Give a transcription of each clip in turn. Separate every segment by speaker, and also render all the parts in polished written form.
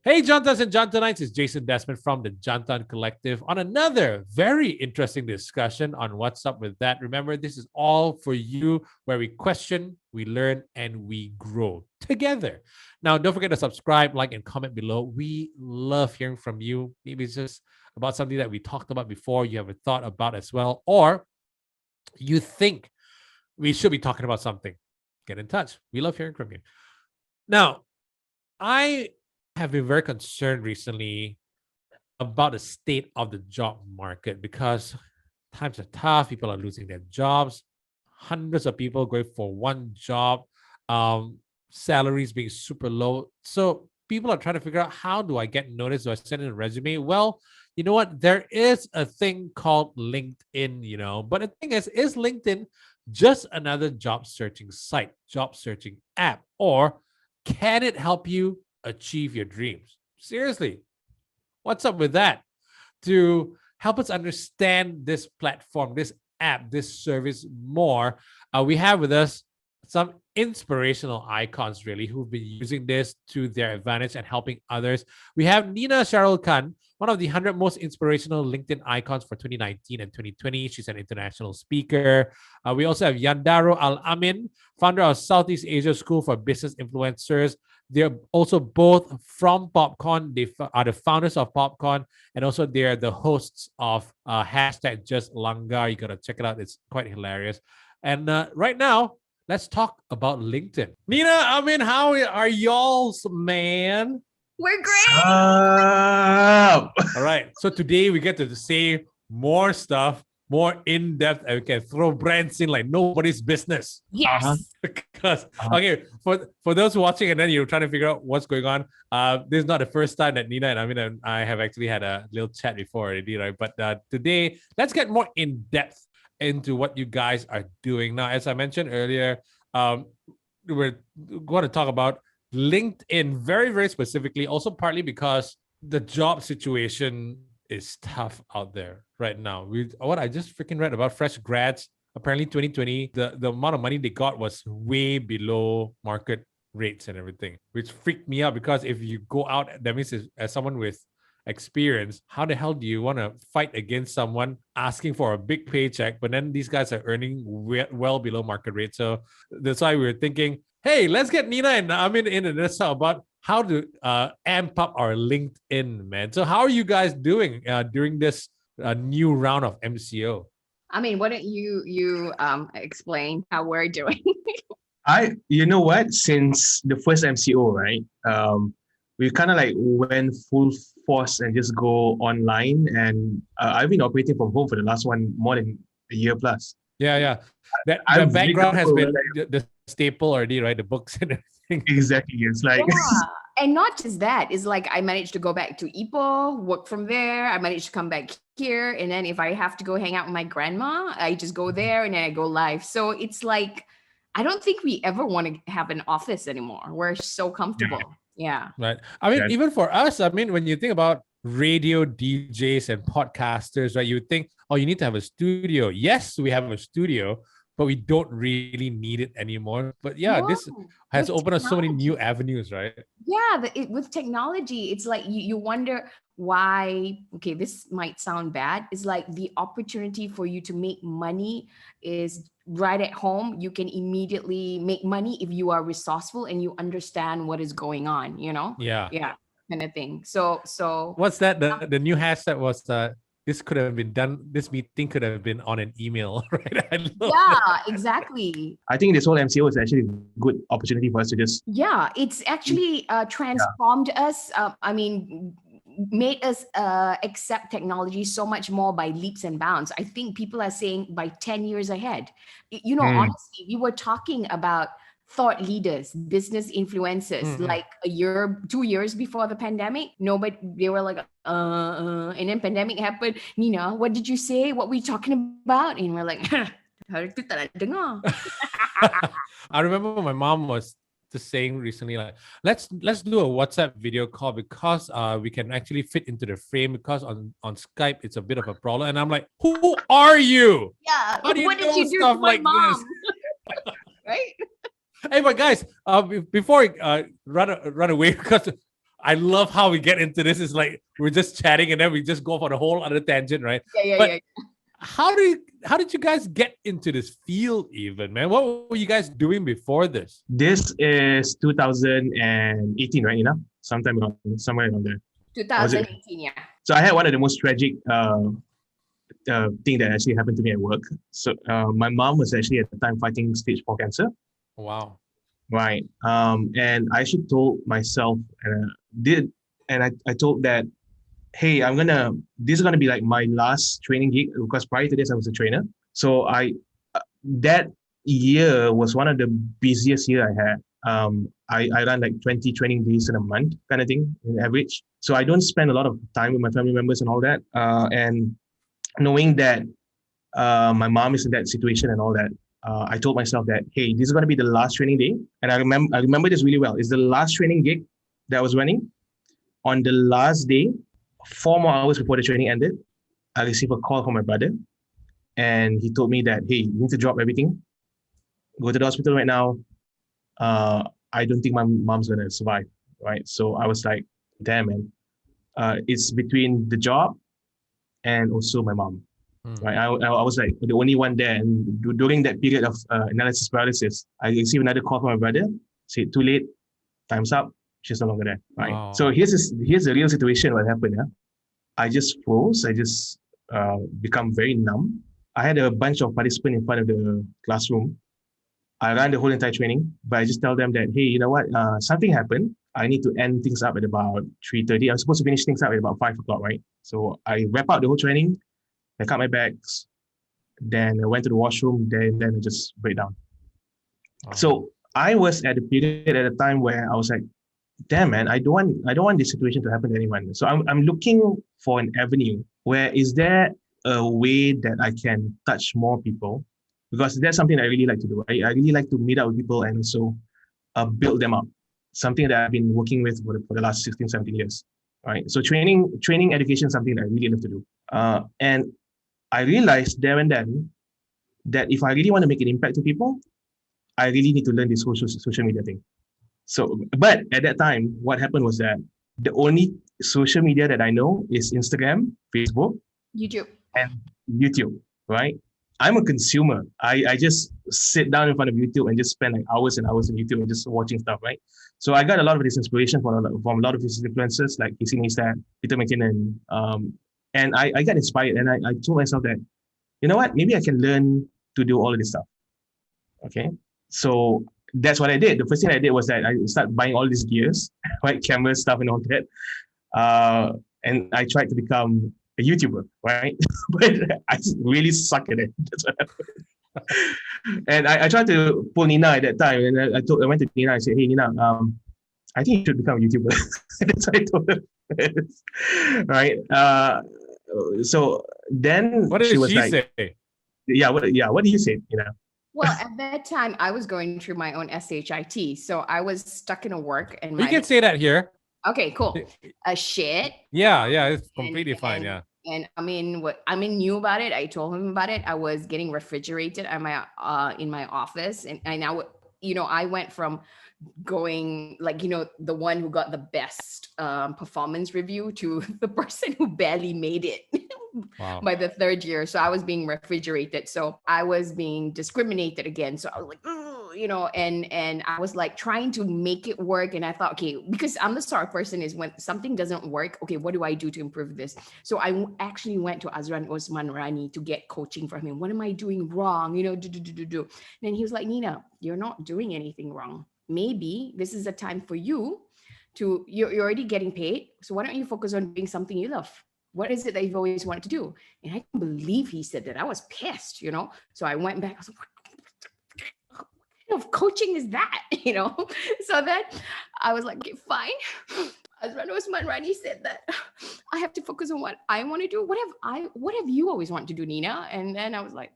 Speaker 1: Hey, Jantans and Jantanites, it's Jason Desmond from the Jantan Collective on another very interesting discussion on what's up with that. Remember, this is all for you where we question, we learn, and we grow together. Now, don't forget to subscribe, like, and comment below. We love hearing from you. Maybe it's just about something that we talked about before, you have a thought about as well, or you think we should be talking about something. Get in touch. We love hearing from you. Now, I have been very concerned recently about the state of the job market because times are tough. People are losing their jobs. Hundreds of people going for one job. Salaries being super low. So people are trying to figure out, how do I get noticed? Do I send in a resume? Well, you know what? There is a thing called LinkedIn, but the thing is LinkedIn just another job searching site, job searching app, or can it help you achieve your dreams? Seriously, what's up with that? To help us understand this platform, this app, this service more, we have with us some inspirational icons, really, who've been using this to their advantage and helping others. We have Nina Cheryl Khan, one of the 100 most inspirational LinkedIn icons for 2019 and 2020. She's an international speaker. We also have Yandaro Amien, founder of Southeast Asia School for Business Influencers. They're also both from Popcorn. They are the founders of Popcorn, and also they're the hosts of hashtag Just Langar. You gotta check it out; it's quite hilarious. And right now, let's talk about LinkedIn. Nina, how are y'all, man?
Speaker 2: We're great.
Speaker 1: All right. So today we get to say more stuff, more in depth, and we can throw brands in like nobody's business.
Speaker 2: Yes.
Speaker 1: Because okay, for those watching and then you're trying to figure out what's going on, this is not the first time that Nina and Amin and I have actually had a little chat before already, right? But today, let's get more in depth into what you guys are doing. Now, as I mentioned earlier, we're going to talk about LinkedIn very, very specifically, also partly because the job situation is tough out there right now. What I just freaking read about fresh grads, apparently 2020, the amount of money they got was way below market rates and everything, which freaked me out because if you go out, that means as someone with experience, how the hell do you want to fight against someone asking for a big paycheck, but then these guys are earning well below market rate? So that's why we were thinking, hey, let's get Nina and Amin in and let's talk about how to amp up our LinkedIn, man. So how are you guys doing during this new round of MCO?
Speaker 2: I mean, why don't you explain how we're doing?
Speaker 3: You know what? Since the first MCO, right? We kind of like went full force and just go online. And I've been operating from home for the last more than a year plus.
Speaker 1: Yeah. The background has been the staple already, right? The books and everything.
Speaker 3: Exactly. It's like
Speaker 2: and not just that. It's like I managed to go back to Ipoh, work from there. I managed to come back here, and then if I have to go hang out with my grandma, I just go there and then I go live. So it's like I don't think we ever want to have an office anymore. We're so comfortable. Yeah.
Speaker 1: Right. I mean, even for us, when you think about radio DJs and podcasters, right, you would think, oh, you need to have a studio. Yes, we have a studio, but we don't really need it anymore. But yeah, this has opened us so many new avenues, right?
Speaker 2: Yeah, with technology, it's like you wonder why. Okay, this might sound bad. It's like the opportunity for you to make money is right at home. You can immediately make money if you are resourceful and you understand what is going on. Yeah, kind of thing. So
Speaker 1: what's that? The new hashtag was this could have been done. This meeting could have been on an email, right?
Speaker 2: Exactly.
Speaker 3: I think this whole MCO is actually a good opportunity for us to just.
Speaker 2: Yeah, it's actually transformed us. Made us accept technology so much more by leaps and bounds. I think people are saying by 10 years ahead. Honestly, we were talking about thought leaders, business influencers, like 2 years before the pandemic. Nobody, they were like, and then pandemic happened. Nina, what did you say? What were you talking about? And we're like, I
Speaker 1: remember my mom was just saying recently, like, let's do a WhatsApp video call because we can actually fit into the frame, because on Skype it's a bit of a problem. And I'm like, who are you?
Speaker 2: Yeah,
Speaker 1: how do you
Speaker 2: what
Speaker 1: know
Speaker 2: did you do
Speaker 1: stuff
Speaker 2: to my
Speaker 1: like
Speaker 2: mom?
Speaker 1: this?
Speaker 2: Right?
Speaker 1: Hey, but guys, before I run away, because I love how we get into this. It's like we're just chatting and then we just go for the whole other tangent, right?
Speaker 2: Yeah.
Speaker 1: But how did you guys get into this field even, man? What were you guys doing before this?
Speaker 3: This is 2018, right? Sometime around, somewhere around there.
Speaker 2: 2018, yeah.
Speaker 3: So I had one of the most tragic thing that actually happened to me at work. So my mom was actually at the time fighting stage 4 cancer.
Speaker 1: Wow.
Speaker 3: Right. And I actually told myself, I told that, hey, this is gonna be like my last training gig, because prior to this I was a trainer. So that year was one of the busiest year I had. I run like 20 training days in a month kind of thing in average. So I don't spend a lot of time with my family members and all that. And knowing that my mom is in that situation and all that, I told myself that, hey, this is going to be the last training day. And I remember this really well. It's the last training gig that I was running. On the last day, 4 more hours before the training ended, I received a call from my brother. And he told me that, hey, you need to drop everything. Go to the hospital right now. I don't think my mom's going to survive. Right. So I was like, damn, man. It's between the job and also my mom. Right, I was like the only one there, and during that period of analysis paralysis, I received another call from my brother. Said, too late, time's up. She's no longer there. Right.
Speaker 1: Wow.
Speaker 3: So here's the real situation. What happened? I just froze. I just become very numb. I had a bunch of participants in front of the classroom. I ran the whole entire training, but I just tell them that, hey, you know what? Something happened. I need to end things up at about 3:30. I'm supposed to finish things up at about 5 o'clock, right? So I wrap up the whole training. I cut my bags, then I went to the washroom, then I just break down. Wow. So I was at a period at a time where I was like, damn, man, I don't want this situation to happen to anyone. So I'm looking for an avenue where is there a way that I can touch more people, because that's something I really like to do. I really like to meet up with people and also build them up. Something that I've been working with for the last 16, 17 years. Right. So training education is something that I really love to do. And I realized there and then that if I really want to make an impact to people, I really need to learn this social media thing. So, but at that time, what happened was that the only social media that I know is Instagram, Facebook,
Speaker 2: YouTube,
Speaker 3: and YouTube, right? I'm a consumer. I just sit down in front of YouTube and just spend like hours and hours on YouTube and just watching stuff, right? So I got a lot of this inspiration from a lot of these influencers like Casey Neistat, Peter McKinnon, and I got inspired, and I told myself that, you know what, maybe I can learn to do all of this stuff. Okay. So that's what I did. The first thing I did was that I started buying all these gears, right? Camera stuff and all that. And I tried to become a YouTuber, right? But I really suck at it. That's what happened. And I tried to pull Nina at that time. And I went to Nina and said, hey, Nina, I think you should become a YouTuber. That's what I told her. Right. So then
Speaker 1: what did
Speaker 3: she was
Speaker 1: she
Speaker 3: like,
Speaker 1: say?
Speaker 3: What do you say?
Speaker 2: Well, at that time, I was going through my own SHIT. So I was stuck in a work. And
Speaker 1: you can say that here.
Speaker 2: Okay, cool. Shit.
Speaker 1: Yeah, it's completely fine. Yeah.
Speaker 2: And what knew about it. I told him about it. I was getting refrigerated in my office. And I went from going the one who got the best performance review to the person who barely made it. Wow. By the 3rd year. So I was being refrigerated. So I was being discriminated against. So I was like, and I was like trying to make it work. And I thought, okay, because I'm the sort of person is when something doesn't work, okay, what do I do to improve this? So I actually went to Azran Osman Rani to get coaching from him. What am I doing wrong? And then he was like, Nina, you're not doing anything wrong. Maybe this is a time for you you're already getting paid. So why don't you focus on doing something you love? What is it that you've always wanted to do? And I can't believe he said that. I was pissed, So I went back. I was like, what kind of coaching is that? So then I was like, okay, fine. Azran Osman Rani said that I have to focus on what I want to do. What have you always wanted to do, Nina? And then I was like,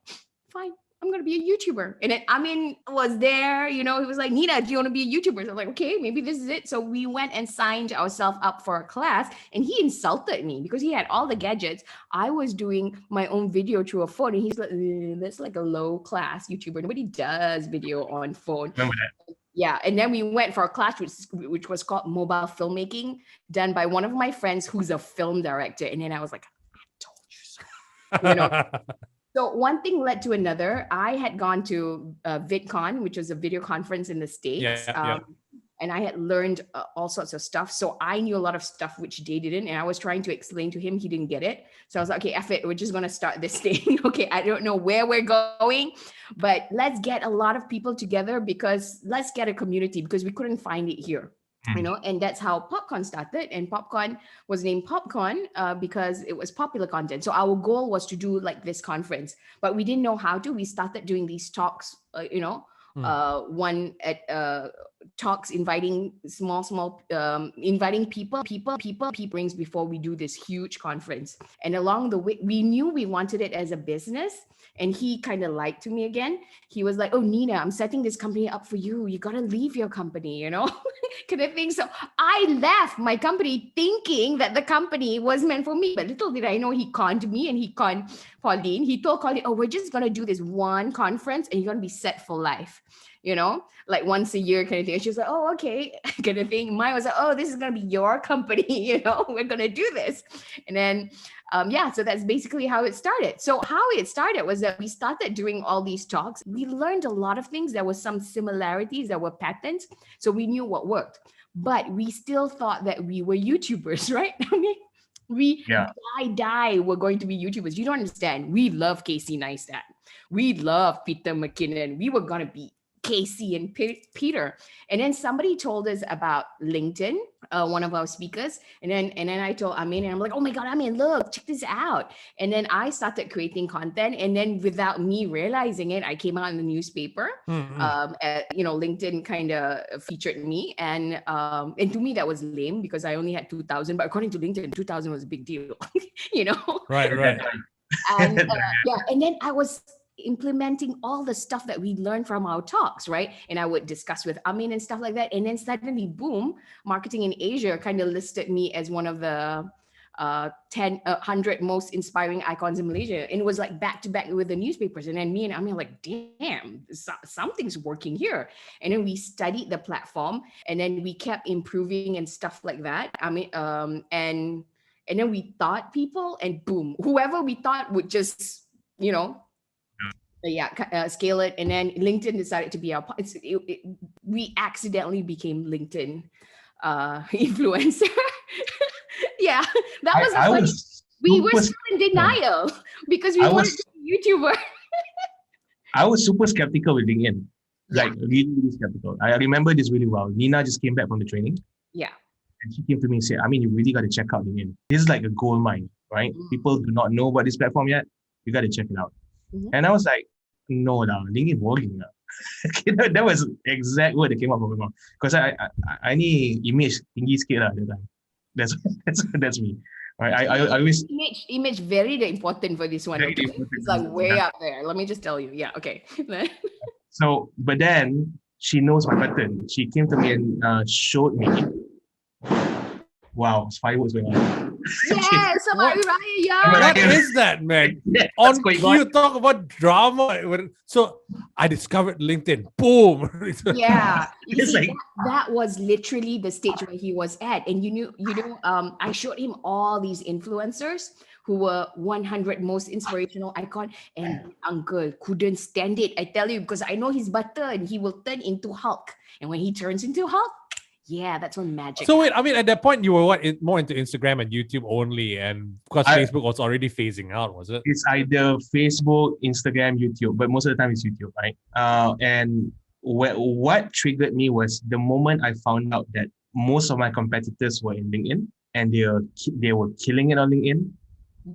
Speaker 2: fine. I'm going to be a YouTuber. And then Amien was there, he was like, Nina, do you want to be a YouTuber? So I'm like, okay, maybe this is it. So we went and signed ourselves up for a class, and he insulted me because he had all the gadgets. I was doing my own video through a phone, and he's like, that's like a low class YouTuber. Nobody does video on phone.
Speaker 3: Remember that?
Speaker 2: Yeah, and then we went for a class which was called mobile filmmaking, done by one of my friends who's a film director. And then I was like, I told you so. You know. So one thing led to another. I had gone to VidCon, which was a video conference in the States. And I had learned all sorts of stuff. So I knew a lot of stuff which they didn't. And I was trying to explain to him, he didn't get it. So I was like, okay, F it, we're just going to start this thing. Okay, I don't know where we're going, but let's get a lot of people together, because let's get a community, because we couldn't find it here. You know, and that's how Popcorn started. And Popcorn was named Popcorn because it was popular content. So our goal was to do like this conference, but we didn't know how to. We started doing these talks, one at talks, inviting inviting people brings before we do this huge conference. And along the way, we knew we wanted it as a business. And he kind of lied to me again. He was like, oh, Nina, I'm setting this company up for you. You got to leave your company, you know, kind of thing. So I left my company thinking that the company was meant for me. But little did I know he conned me and he conned Pauline. He told Pauline, oh, we're just going to do this one conference and you're going to be set for life, you know, like once a year kind of thing. And she was like, oh, okay, kind of thing. Mine was like, oh, this is going to be your company, you know, we're going to do this. And then so that's basically how it started. So how it started was that we started doing all these talks. We learned a lot of things. There were some similarities, there were patterns. So we knew what worked, but we still thought that we were YouTubers, right? I mean, we we're going to be YouTubers. You don't understand. We love Casey Neistat. We love Peter McKinnon. We were going to be Casey and Peter. And then somebody told us about LinkedIn, one of our speakers. And then I told Amien, and I'm like, oh my God, Amien, look, check this out. And then I started creating content. And then without me realizing it, I came out in the newspaper. LinkedIn kind of featured me. And to me, that was lame because I only had 2,000. But according to LinkedIn, 2,000 was a big deal, you know?
Speaker 1: Right.
Speaker 2: And and then I was implementing all the stuff that we learned from our talks, right? And I would discuss with Amien and stuff like that. And then suddenly, boom, Marketing in Asia kind of listed me as one of the 100 most inspiring icons in Malaysia. And it was like back to back with the newspapers. And then me and Amien like, damn, something's working here. And then we studied the platform and then we kept improving and stuff like that. And then we taught people and boom, whoever we thought would just, you know, scale it. And then LinkedIn decided to be our, we accidentally became LinkedIn influencer. Yeah, that was we were still in denial because we wanted to be YouTuber.
Speaker 3: I was super skeptical with LinkedIn, like really, really skeptical. I remember this really well. Nina just came back from the training.
Speaker 2: Yeah.
Speaker 3: And she came to me and said, I mean, you really got to check out LinkedIn. This is like a gold mine, right? People do not know about this platform yet. You got to check it out. And I was like, no, LinkedIn boring. That was exact word that came out from my mouth. Because I need image tinggi sikit lah that time. That's me. Right? I always
Speaker 2: image very important for this one. Okay? It's like way up there. Let me just tell you. Yeah. Okay.
Speaker 3: So, but then she knows my pattern. She came to me and showed me. Wow, fireworks going on.
Speaker 2: Yeah, somebody right, yeah.
Speaker 1: What is that, man?
Speaker 3: Yeah,
Speaker 1: on cue, talk about drama. So I discovered LinkedIn. Boom.
Speaker 2: Yeah, you
Speaker 3: It's
Speaker 2: see,
Speaker 3: like-
Speaker 2: that was literally the stage where he was at, and I showed him all these influencers who were 100 most inspirational icon, and uncle couldn't stand it. I tell you, because I know his butter, and he will turn into Hulk, and when he turns into Hulk. Yeah, that's when magic.
Speaker 1: So wait, I mean, at that point, you were more into Instagram and YouTube only, and because Facebook was already phasing out, was it?
Speaker 3: It's either Facebook, Instagram, YouTube, but most of the time it's YouTube, right? And what triggered me was the moment I found out that most of my competitors were in LinkedIn and they were killing it on LinkedIn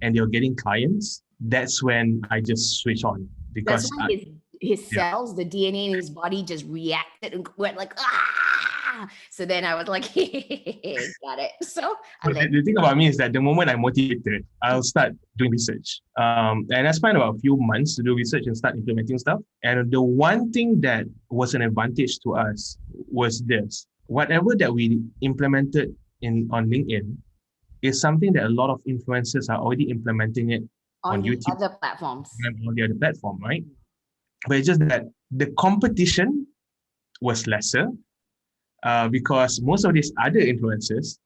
Speaker 3: and they were getting clients. That's when I just switched on because
Speaker 2: that's when his cells, the DNA in his body just reacted and went like, ah! So then I was like, got it. So
Speaker 3: the thing about me is that the moment I'm motivated, I'll start doing research. And I spent about a few months to do research and start implementing stuff. And the one thing that was an advantage to us was this. Whatever that we implemented on LinkedIn is something that a lot of influencers are already implementing it on YouTube,
Speaker 2: other platforms.
Speaker 3: And on the other platform, right? But it's just that the competition was lesser because most of these other influencers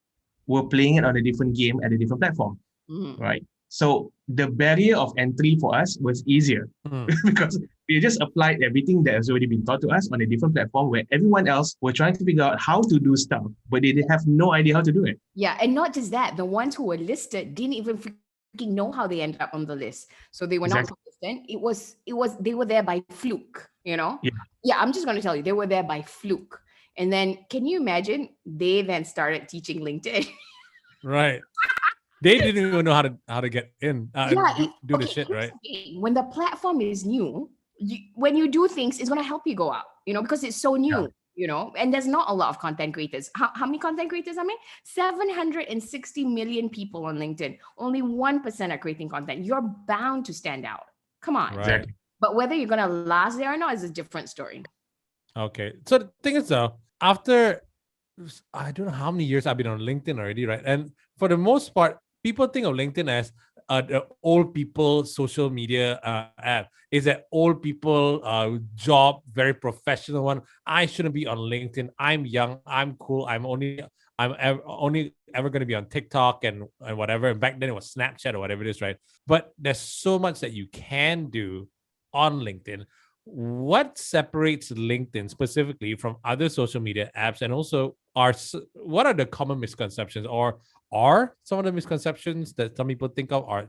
Speaker 3: were playing it on a different game at a different platform, right? So the barrier of entry for us was easier because we just applied everything that has already been taught to us on a different platform where everyone else were trying to figure out how to do stuff, but they have no idea how to do it.
Speaker 2: Yeah, and not just that, the ones who were listed didn't even freaking know how they ended up on the list. So they were not consistent. It was they were there by fluke, you know? Yeah, I'm just gonna tell you, they were there by fluke. And then can you imagine they then started teaching LinkedIn?
Speaker 1: Right. They didn't even know how to get in, do the shit, right?
Speaker 2: When the platform is new, when you do things, it's going to help you go out, you know, because it's so new, you know, and there's not a lot of content creators. How many content creators, I mean? 760 million people on LinkedIn. Only 1% are creating content. You're bound to stand out. Come on.
Speaker 1: Right.
Speaker 3: Exactly.
Speaker 2: But whether you're going to last there or not is a different story.
Speaker 1: Okay. So the thing is though, after, I don't know how many years I've been on LinkedIn already, right? And for the most part, people think of LinkedIn as the old people social media app. Is that old people job, very professional one. I shouldn't be on LinkedIn. I'm young. I'm cool. I'm only ever going to be on TikTok and whatever. And back then it was Snapchat or whatever it is, right? But there's so much that you can do on LinkedIn. What separates LinkedIn specifically from other social media apps, and also what are the common misconceptions, or are some of the misconceptions that some people think of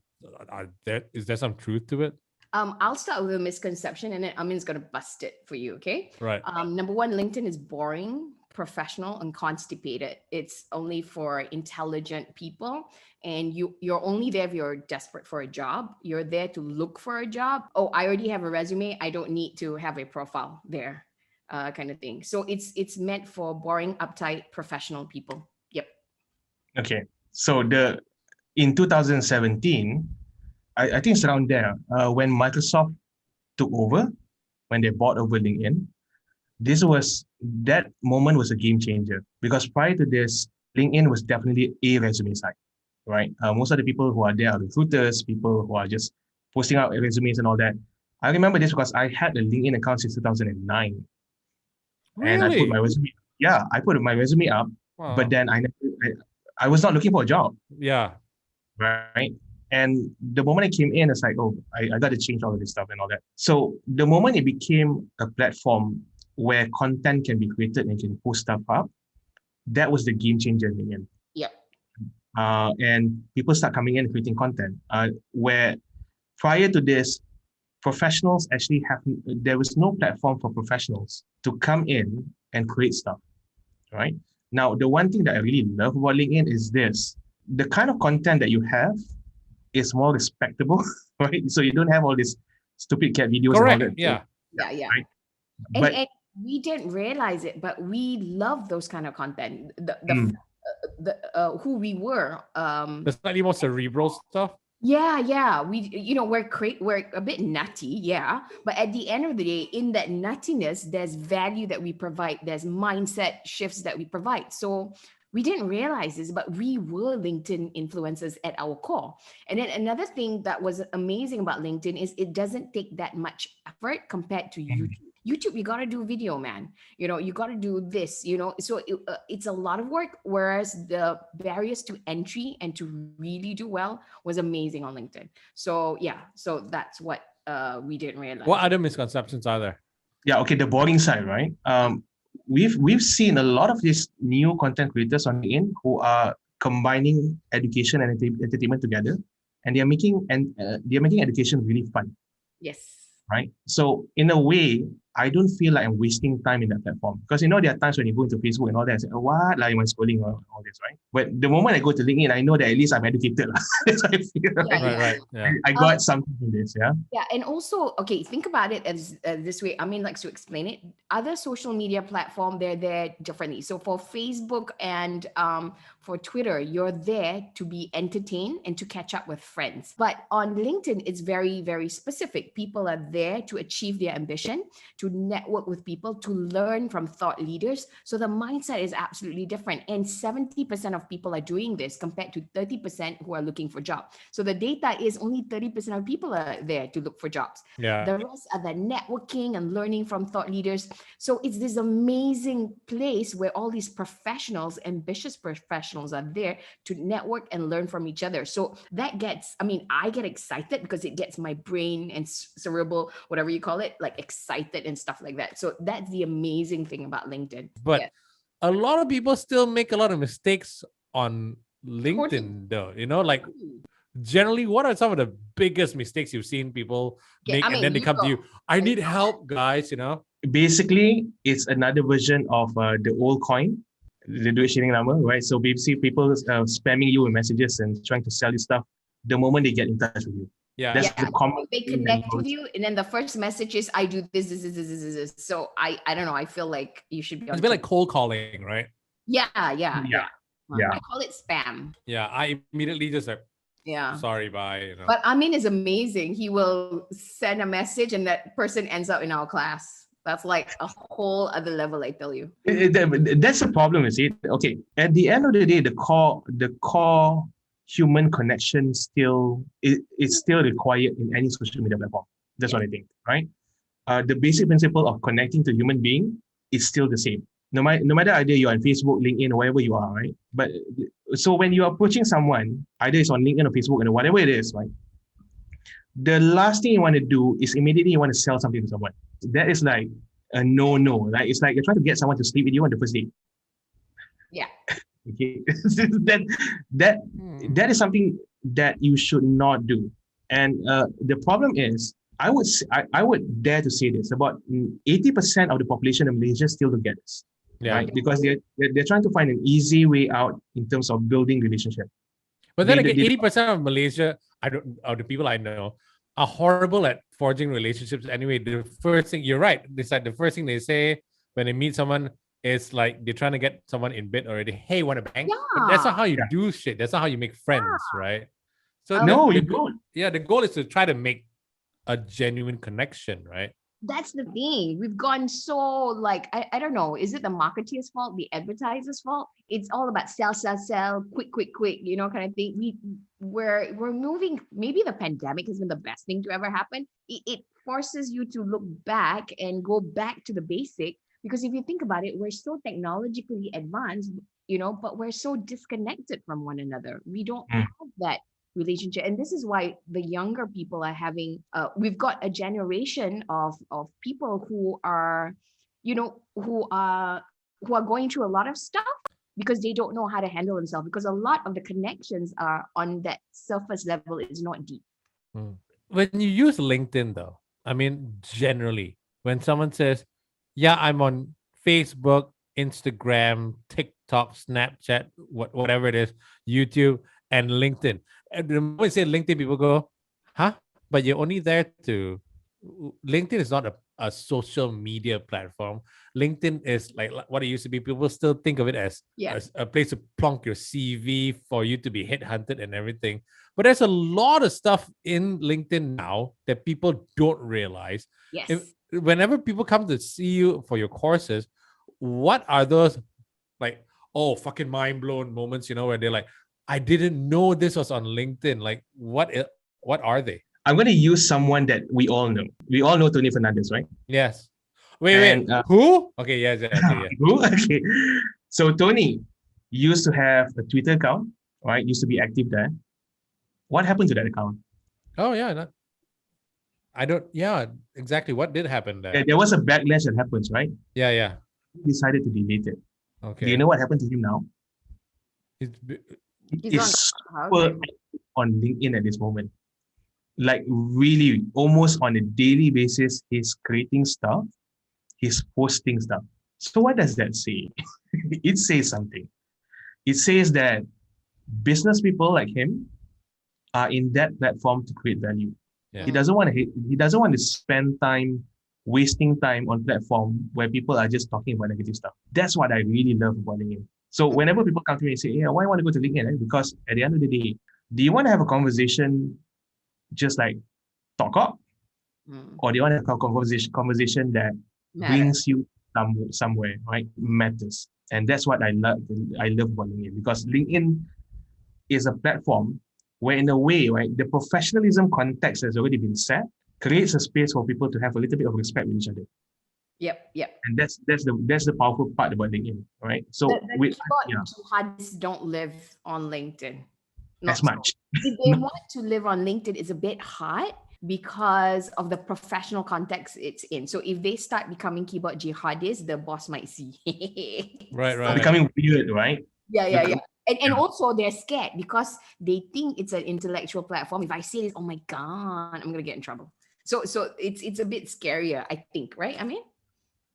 Speaker 1: is there some truth to it?
Speaker 2: I'll start with a misconception and then Amin's going to bust it for you, okay?
Speaker 1: Right.
Speaker 2: Number one, LinkedIn is boring, professional, and constipated. It's only for intelligent people, and you're only there if you're desperate for a job. You're there to look for a job. Oh, I already have a resume. I don't need to have a profile there, kind of thing. So it's meant for boring, uptight, professional people. Yep.
Speaker 3: Okay. So in 2017, I think it's around there, when Microsoft took over, when they bought over LinkedIn, that moment was a game changer, because prior to this, LinkedIn was definitely a resume site, right? Most of the people who are there are recruiters, people who are just posting out resumes and all that. I remember this because I had a LinkedIn account since 2009.
Speaker 1: Really?
Speaker 3: And I put my resume, I put my resume up, but then I was not looking for a job.
Speaker 1: Yeah.
Speaker 3: Right. And the moment I came in, it's like, oh, I got to change all of this stuff and all that. So the moment it became a platform where content can be created and can post stuff up, that was the game changer in the end.
Speaker 2: Yep.
Speaker 3: And people start coming in and creating content. Where prior to this, professionals actually there was no platform for professionals to come in and create stuff, right? Now, the one thing that I really love about LinkedIn is this: the kind of content that you have is more respectable, right? So you don't have all these stupid cat videos.
Speaker 1: Correct.
Speaker 3: And all that.
Speaker 2: Yeah.
Speaker 3: Right?
Speaker 2: And we didn't realize it, but we love those kind of content. Who we were.
Speaker 1: The slightly more cerebral stuff.
Speaker 2: Yeah. We're a bit nutty, yeah. But at the end of the day, in that nuttiness, there's value that we provide. There's mindset shifts that we provide. So we didn't realize this, but we were LinkedIn influencers at our core. And then another thing that was amazing about LinkedIn is it doesn't take that much effort compared to YouTube. YouTube, you got to do video, man. You know, you got to do this, you know. So it's a lot of work, whereas the barriers to entry and to really do well was amazing on LinkedIn. So that's what we didn't realize.
Speaker 1: What other misconceptions are there?
Speaker 3: Yeah, okay, the boring side, right? We've seen a lot of these new content creators on LinkedIn who are combining education and entertainment together, and they're making education really fun.
Speaker 2: Yes.
Speaker 3: Right. So in a way, I don't feel like I'm wasting time in that platform, because there are times when you go into Facebook and all that, I say, oh, what? Like, am I scrolling all this, right? But the moment I go to LinkedIn, I know that at least I'm educated. That's what I feel.
Speaker 1: Right. Yeah.
Speaker 3: I got something from this. Yeah.
Speaker 2: Yeah, and also, okay, think about it as this way. I mean, likes to explain it. Other social media platform, they're there differently. So for Facebook and for Twitter, you're there to be entertained and to catch up with friends. But on LinkedIn, it's very, very specific. People are there to achieve their ambition, to to network with people, to learn from thought leaders. So the mindset is absolutely different. And 70% of people are doing this compared to 30% who are looking for jobs. So the data is only 30% of people are there to look for jobs.
Speaker 1: Yeah.
Speaker 2: The rest are the networking and learning from thought leaders. So it's this amazing place where all these professionals, ambitious professionals, are there to network and learn from each other. So that gets, I get excited because it gets my brain and cerebral, whatever you call it, like excited and stuff like that. So that's the amazing thing about LinkedIn.
Speaker 1: But a lot of people still make a lot of mistakes on LinkedIn,
Speaker 2: Totally.
Speaker 1: though. Like generally, what are some of the biggest mistakes you've seen people make? And then they come to you, I need help, guys,
Speaker 3: Basically, it's another version of the old coin, the duit sharing number, right? So basically, people spamming you with messages and trying to sell you stuff the moment they get in touch with you.
Speaker 1: Yeah.
Speaker 3: That's the common.
Speaker 2: They connect with you, and then the first message is, I do this. So I don't know. I feel like you should be.
Speaker 1: It's a bit like cold calling, right?
Speaker 2: Yeah.
Speaker 3: Yeah.
Speaker 2: I call it spam.
Speaker 1: Yeah. I immediately just like,
Speaker 2: yeah,
Speaker 1: sorry, bye.
Speaker 2: But Amien is amazing. He will send a message, and that person ends up in our class. That's like a whole other level, I tell you.
Speaker 3: That's the problem, is it? Okay. At the end of the day, the core human connection is still required in any social media platform. That's what I think, right? The basic principle of connecting to human being is still the same. No matter either you're on Facebook, LinkedIn, or wherever you are, right? But so when you're approaching someone, either it's on LinkedIn or Facebook, and whatever it is, right? The last thing you want to do is immediately you want to sell something to someone. That is like a no. Right? It's like you're trying to get someone to sleep with you on the first date.
Speaker 2: Yeah.
Speaker 3: Okay. that is something that you should not do. And the problem is, I would dare to say this: about 80% of the population of Malaysia still don't get this.
Speaker 1: Yeah.
Speaker 3: Right? Because they're trying to find an easy way out in terms of building relationship.
Speaker 1: But then again, 80% of Malaysia, the people I know, are horrible at forging relationships anyway. The first thing, you're right, it's like the first thing they say when they meet someone is like they're trying to get someone in bed already. Hey, want to bang?
Speaker 2: Yeah.
Speaker 1: But that's not how you do shit. That's not how you make friends, right? So
Speaker 3: no, you don't.
Speaker 1: Yeah, the goal is to try to make a genuine connection, right?
Speaker 2: That's the thing. We've gone so like, I don't know, is it the marketeer's fault, the advertiser's fault? It's all about sell, quick, kind of thing. We're moving. Maybe the pandemic has been the best thing to ever happen. It forces you to look back and go back to the basic, because if you think about it, we're so technologically advanced, but we're so disconnected from one another. We don't have that relationship. And this is why the younger people are having, we've got a generation of people who are, who are going through a lot of stuff because they don't know how to handle themselves, because a lot of the connections are on that surface level, is not deep.
Speaker 1: When you use LinkedIn though, generally, when someone says, yeah, I'm on Facebook, Instagram, TikTok, Snapchat, whatever it is, YouTube, and LinkedIn. And the moment you say LinkedIn, people go, huh? But you're only there to... LinkedIn is not a social media platform. LinkedIn is like what it used to be. People still think of it as a place to plonk your CV for you to be headhunted and everything. But there's a lot of stuff in LinkedIn now that people don't realize.
Speaker 2: Yes.
Speaker 1: Whenever people come to see you for your courses, what are those like, oh, fucking mind blown moments, where they're like, I didn't know this was on LinkedIn. Like, what are they?
Speaker 3: I'm going to use someone that we all know. We all know Tony Fernandez, right?
Speaker 1: Yes. Wait. Who? Okay, yes. Yeah.
Speaker 3: Who? Okay. So Tony used to have a Twitter account, right? Used to be active there. What happened to that account?
Speaker 1: Oh, yeah. Exactly. What did happen there?
Speaker 3: Yeah, there was a backlash that happens, right?
Speaker 1: Yeah.
Speaker 3: He decided to delete it.
Speaker 1: Okay.
Speaker 3: Do you know what happened to him now? He's super active on LinkedIn at this moment. Like really, almost on a daily basis, he's creating stuff, he's posting stuff. So what does that say? It says something. It says that business people like him are in that platform to create value. Yeah. He doesn't want to spend time wasting time on platform where people are just talking about negative stuff. That's what I really love about LinkedIn. So whenever people come to me and say, why I want to go to LinkedIn? Because at the end of the day, do you want to have a conversation just like talk up? Or do you want to have a conversation that brings you somewhere, right? Matters. And that's what I love about LinkedIn, because LinkedIn is a platform where, in a way, right, the professionalism context has already been set, creates a space for people to have a little bit of respect with each other.
Speaker 2: Yep.
Speaker 3: And that's the powerful part about LinkedIn, right? So
Speaker 2: The keyboard jihadists don't live on LinkedIn.
Speaker 3: as much.
Speaker 2: If they want to live on LinkedIn, it's a bit hard because of the professional context it's in. So if they start becoming keyboard jihadists, the boss might see.
Speaker 1: Right.
Speaker 3: Becoming weird, right?
Speaker 2: Yeah. And also they're scared because they think it's an intellectual platform. If I say this, oh my God, I'm gonna get in trouble. So it's a bit scarier, I think, right? I mean,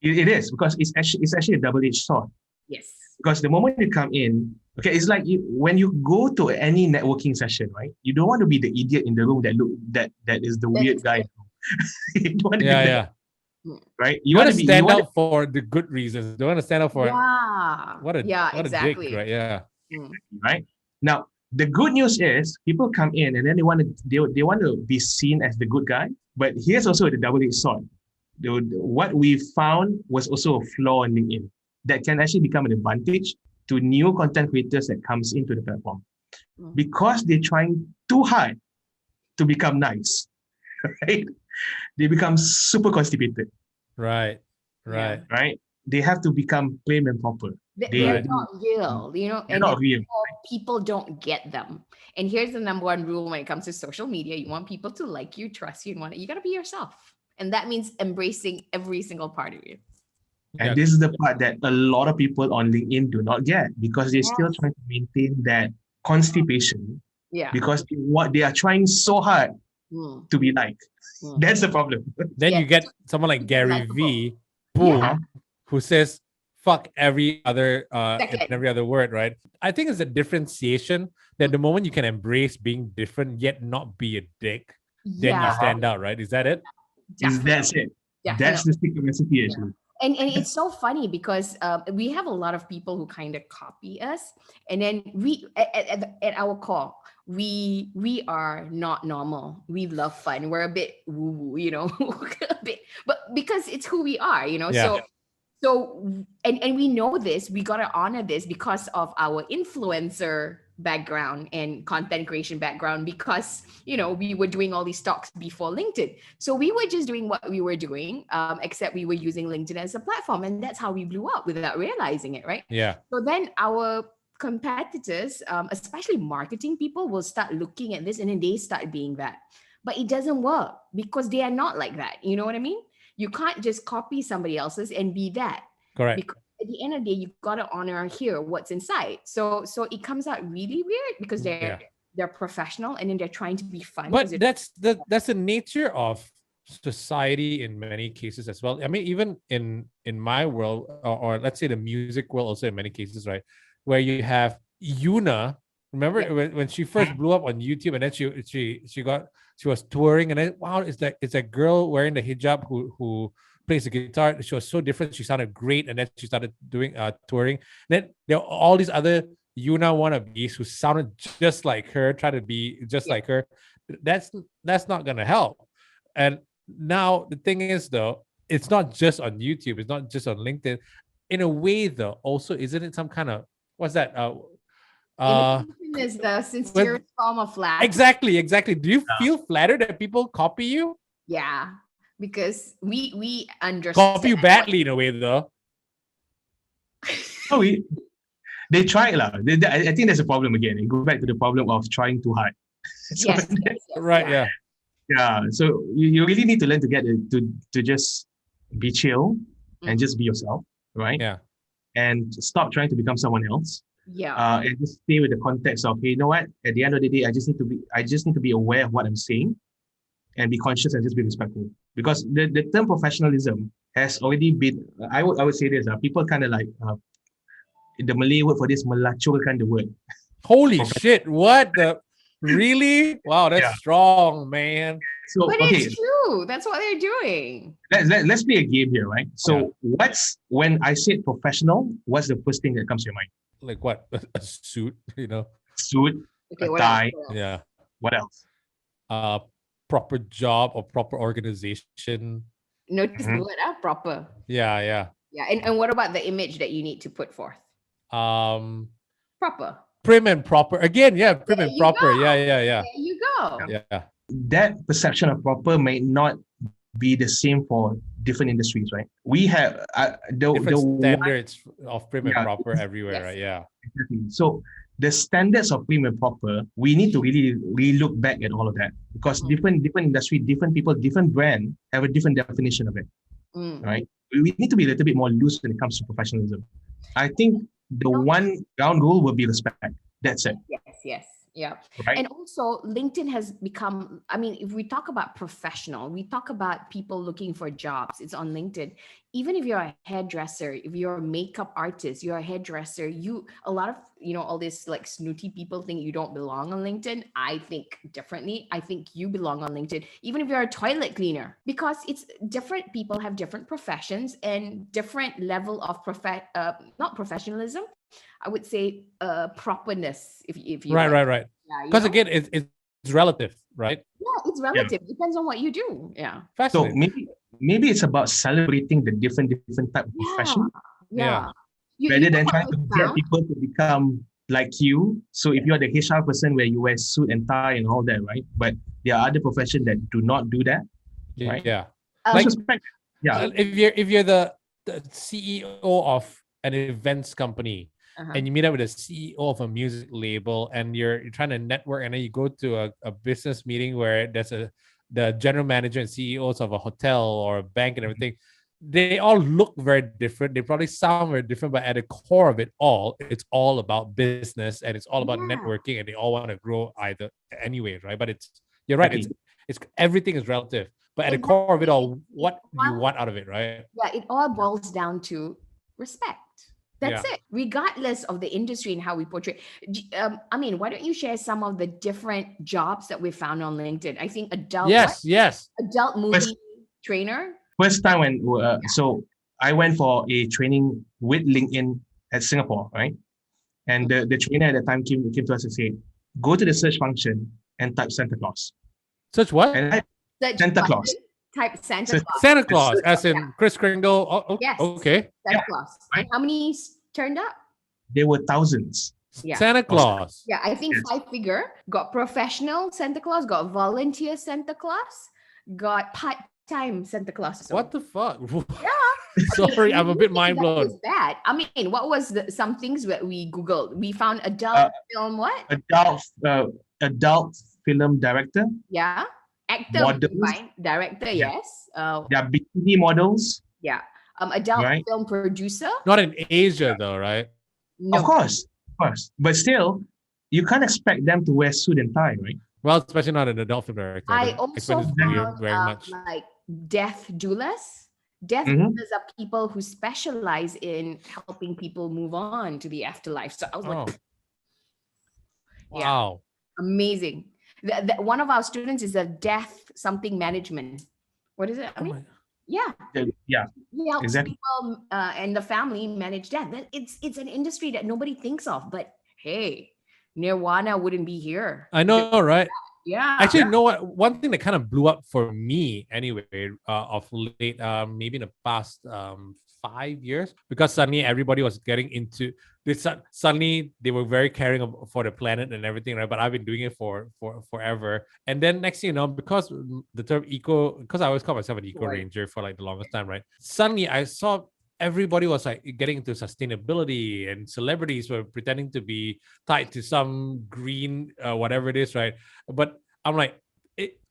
Speaker 3: It is, because it's actually a double-edged sword.
Speaker 2: yes.
Speaker 3: Because the moment you come in, okay, it's like when you go to any networking session, right? You don't want to be the idiot in the room that is the weird guy. You don't want to be that, right?
Speaker 1: You want to stand out for the good reasons. You want to stand out for what a
Speaker 2: exactly.
Speaker 1: dick, right? Yeah.
Speaker 3: Right? Now, the good news is people come in and then they want to be seen as the good guy. But here's also the double-edged sword. What we found was also a flaw in LinkedIn that can actually become an advantage to new content creators that comes into the platform, because they're trying too hard to become nice, right? They become super constipated.
Speaker 1: Right.
Speaker 3: They have to become prim and proper.
Speaker 2: They're not real,
Speaker 3: They're not real.
Speaker 2: People don't get them. And here's the number one rule when it comes to social media: you want people to like you, trust you, and you got to be yourself, and that means embracing every single part of you.
Speaker 3: And this is the part that a lot of people on LinkedIn do not get, because they're still trying to maintain that constipation.
Speaker 2: Yeah.
Speaker 3: Because they are trying so hard to be liked. That's the problem.
Speaker 1: Then you get someone like Gary V, boom, who says fuck every other every other word, right? I think it's a differentiation that the moment you can embrace being different yet not be a dick, then you stand out, right? Is that it?
Speaker 3: That's it. That's the secret recipe, actually.
Speaker 2: And it's so funny because we have a lot of people who kind of copy us, and then we at our core, we are not normal. We love fun. We're a bit woo, a bit, but because it's who we are, So and we know this, we gotta honor this because of our influencer background and content creation background, because we were doing all these talks before LinkedIn. So we were just doing what we were doing, except we were using LinkedIn as a platform, and that's how we blew up without realizing it, right?
Speaker 1: Yeah.
Speaker 2: So then our competitors, especially marketing people, will start looking at this and then they start being that. But it doesn't work because they are not like that. You know what I mean? You can't just copy somebody else's and be that.
Speaker 1: Correct.
Speaker 2: Because at the end of the day, you gotta honor here what's inside. So it comes out really weird because they're professional and then they're trying to be fun.
Speaker 1: But that's the nature of society in many cases as well. I mean, even in my world, or let's say the music world, also in many cases, right, where you have Yuna. Remember when she first blew up on YouTube, and then she was touring, and then wow, it's a girl wearing the hijab who plays the guitar. She was so different. She sounded great, and then she started doing touring. And then there are all these other Yuna wannabes who sounded just like her, try to be just like her. That's not gonna help. And now the thing is, though, it's not just on YouTube. It's not just on LinkedIn. In a way, though, also, isn't it some kind of what's that?
Speaker 2: Is the sincerest form of flattery.
Speaker 1: Exactly. Do you feel flattered that people copy you?
Speaker 2: Yeah, because we understand.
Speaker 1: Copy you badly in a way, though.
Speaker 3: Oh, they try lah. I think there's a problem again. You go back to the problem of trying too hard.
Speaker 2: Yes.
Speaker 1: Right. Yeah.
Speaker 3: Yeah. So you really need to learn to get to just be chill and just be yourself, right?
Speaker 1: Yeah.
Speaker 3: And stop trying to become someone else.
Speaker 2: Yeah.
Speaker 3: And just stay with the context of, hey, you know what? At the end of the day, I just need to be aware of what I'm saying, and be conscious and just be respectful. Because the term professionalism has already been. I would say this. People kind of like the Malay word for this, melacurkan the word.
Speaker 1: Holy shit! What the? Really? Wow, that's strong, man.
Speaker 2: So, but it's true. That's what they're doing.
Speaker 3: Let's play a game here, right? So when I say professional, what's the first thing that comes to your mind?
Speaker 1: Like what? A suit,
Speaker 3: Suit, a tie.
Speaker 1: Yeah.
Speaker 3: What else?
Speaker 1: Proper job or proper organization.
Speaker 2: Notice the word, proper.
Speaker 1: Yeah.
Speaker 2: Yeah. And what about the image that you need to put forth? Proper.
Speaker 1: Prim and proper. Again, prim
Speaker 2: There
Speaker 1: and
Speaker 2: you
Speaker 1: proper.
Speaker 2: go.
Speaker 1: Yeah.
Speaker 2: There you go.
Speaker 1: Yeah.
Speaker 3: That perception of proper may not be the same for different industries, right? We have
Speaker 1: Different standards of prim and proper everywhere,
Speaker 2: Yes.
Speaker 1: right? Yeah.
Speaker 3: exactly. So the standards of prim and proper, we need to really look back at all of that, because different industry, different people, different brand have a different definition of it, right? We need to be a little bit more loose when it comes to professionalism. I think the one ground rule will be respect. That's it.
Speaker 2: Yes. Yeah.
Speaker 3: Right.
Speaker 2: And also LinkedIn has become, I mean, if we talk about professional, we talk about people looking for jobs, it's on LinkedIn. Even if you're a hairdresser, if you're a makeup artist, you're a hairdresser, a lot of, all this like snooty people think you don't belong on LinkedIn. I think differently. I think you belong on LinkedIn, even if you're a toilet cleaner, because it's different. People have different professions and different level of not professionalism, I would say properness. If you
Speaker 1: Right.
Speaker 2: Yeah,
Speaker 1: Because again, it's relative, right?
Speaker 2: Yeah, it's relative. Depends on what you do. Yeah.
Speaker 3: So maybe it's about celebrating the different type of profession.
Speaker 2: Yeah.
Speaker 3: Rather than trying to get people to become like you. So if you're the HR person where you wear suit and tie and all that, right? But there are other professions that do not do that, right?
Speaker 1: Yeah.
Speaker 3: Like,
Speaker 1: if you're the CEO of an events company, and you meet up with the CEO of a music label, and you're trying to network, and then you go to a business meeting where there's the general manager and CEOs of a hotel or a bank and everything. They all look very different. They probably sound very different, but at the core of it all, it's all about business and it's all about networking, and they all want to grow either anyway, right? But you're right. It's everything is relative, but at the core of it all, what do you want out of it, right?
Speaker 2: Yeah, it all boils down to respect. That's it, regardless of the industry and how we portray. I mean, why don't you share some of the different jobs that we found on LinkedIn? I think adult movie trainer.
Speaker 3: First time when, so I went for a training with LinkedIn at Singapore, right? And the trainer at the time came to us and said, go to the search function and type Santa Claus.
Speaker 1: Search what?
Speaker 3: And Santa Claus.
Speaker 2: Type Santa Claus.
Speaker 1: Santa Claus, as in Chris Kringle. Oh,
Speaker 2: yes.
Speaker 1: Okay.
Speaker 2: Santa Claus. Right. How many turned up?
Speaker 3: There were thousands.
Speaker 1: Santa Claus.
Speaker 2: Yeah, I think 5-figure. Got professional Santa Claus, got volunteer Santa Claus, got part-time Santa Claus. So.
Speaker 1: What the fuck?
Speaker 2: Yeah.
Speaker 1: Sorry, I'm a bit mind blown.
Speaker 2: Was bad. I mean, what was some things that we Googled? We found adult film what?
Speaker 3: Adult film director.
Speaker 2: Yeah. Actor, director, yes.
Speaker 3: Yeah, bikini models.
Speaker 2: Yeah. Adult film producer.
Speaker 1: Not in Asia though, right?
Speaker 2: No.
Speaker 3: Of course. But still, you can't expect them to wear suit and tie, right?
Speaker 1: Well, especially not an adult film director.
Speaker 2: I also found
Speaker 1: very much.
Speaker 2: like death doulas. Death doulas are people who specialize in helping people move on to the afterlife. So I was like,
Speaker 1: wow,
Speaker 2: amazing. One of our students is a death something management. What is it? I mean, yeah. He helps people and the family manage death. It's an industry that nobody thinks of, but hey, Nirvana wouldn't be here.
Speaker 1: I know, right?
Speaker 2: Yeah.
Speaker 1: Actually, you know what? One thing that kind of blew up for me anyway, of late, maybe in the past 5 years, because suddenly everybody was getting into this. Suddenly they were very caring for the planet and everything, right? But I've been doing it for forever. And then next thing you know, because the term eco, because I always call myself an eco ranger for like the longest time, right? Suddenly I saw everybody was like getting into sustainability, and celebrities were pretending to be tied to some green whatever it is, right? But I'm like,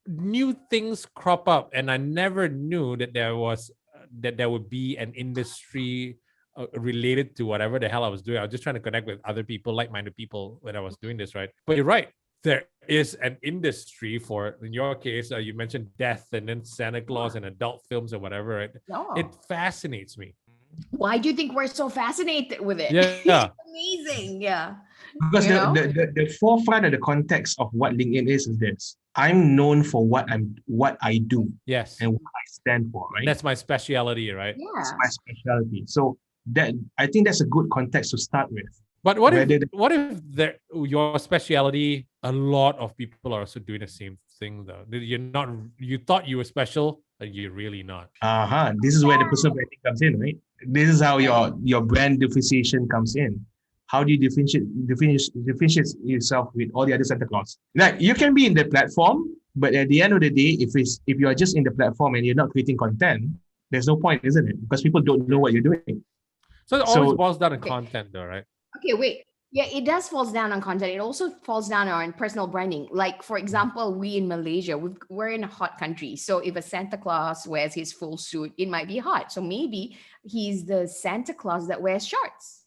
Speaker 1: new things crop up, and I never knew that there would be an industry related to whatever the hell I was doing. I was just trying to connect with other people, like-minded people, when I was doing this, right? But you're right. There is an industry for, in your case, you mentioned death and then Santa Claus and adult films or whatever, right? It fascinates me.
Speaker 2: Why do you think we're so fascinated with it?
Speaker 1: Yeah.
Speaker 2: It's amazing. Yeah.
Speaker 3: Because the forefront of the context of what LinkedIn is this. I'm known for what I do.
Speaker 1: Yes.
Speaker 3: And what I stand for, right?
Speaker 1: That's my speciality, right?
Speaker 2: Yeah.
Speaker 3: That's my specialty. So that, I think that's a good context to start with.
Speaker 1: But what if your speciality, a lot of people are also doing the same thing though? You thought you were special you're really not.
Speaker 3: This is where the personal branding comes in, right? This is how your brand differentiation comes in. How do you differentiate yourself with all the other Santa Claus? Like you can be in the platform, but at the end of the day, if you are just in the platform and you're not creating content, there's no point, isn't it? Because people don't know what you're doing.
Speaker 1: So it always boils down to content, though, right?
Speaker 2: Okay, wait. Yeah, it does falls down on content. It also falls down on personal branding. Like, for example, we in Malaysia, we're in a hot country. So if a Santa Claus wears his full suit, it might be hot. So maybe he's the Santa Claus that wears shorts.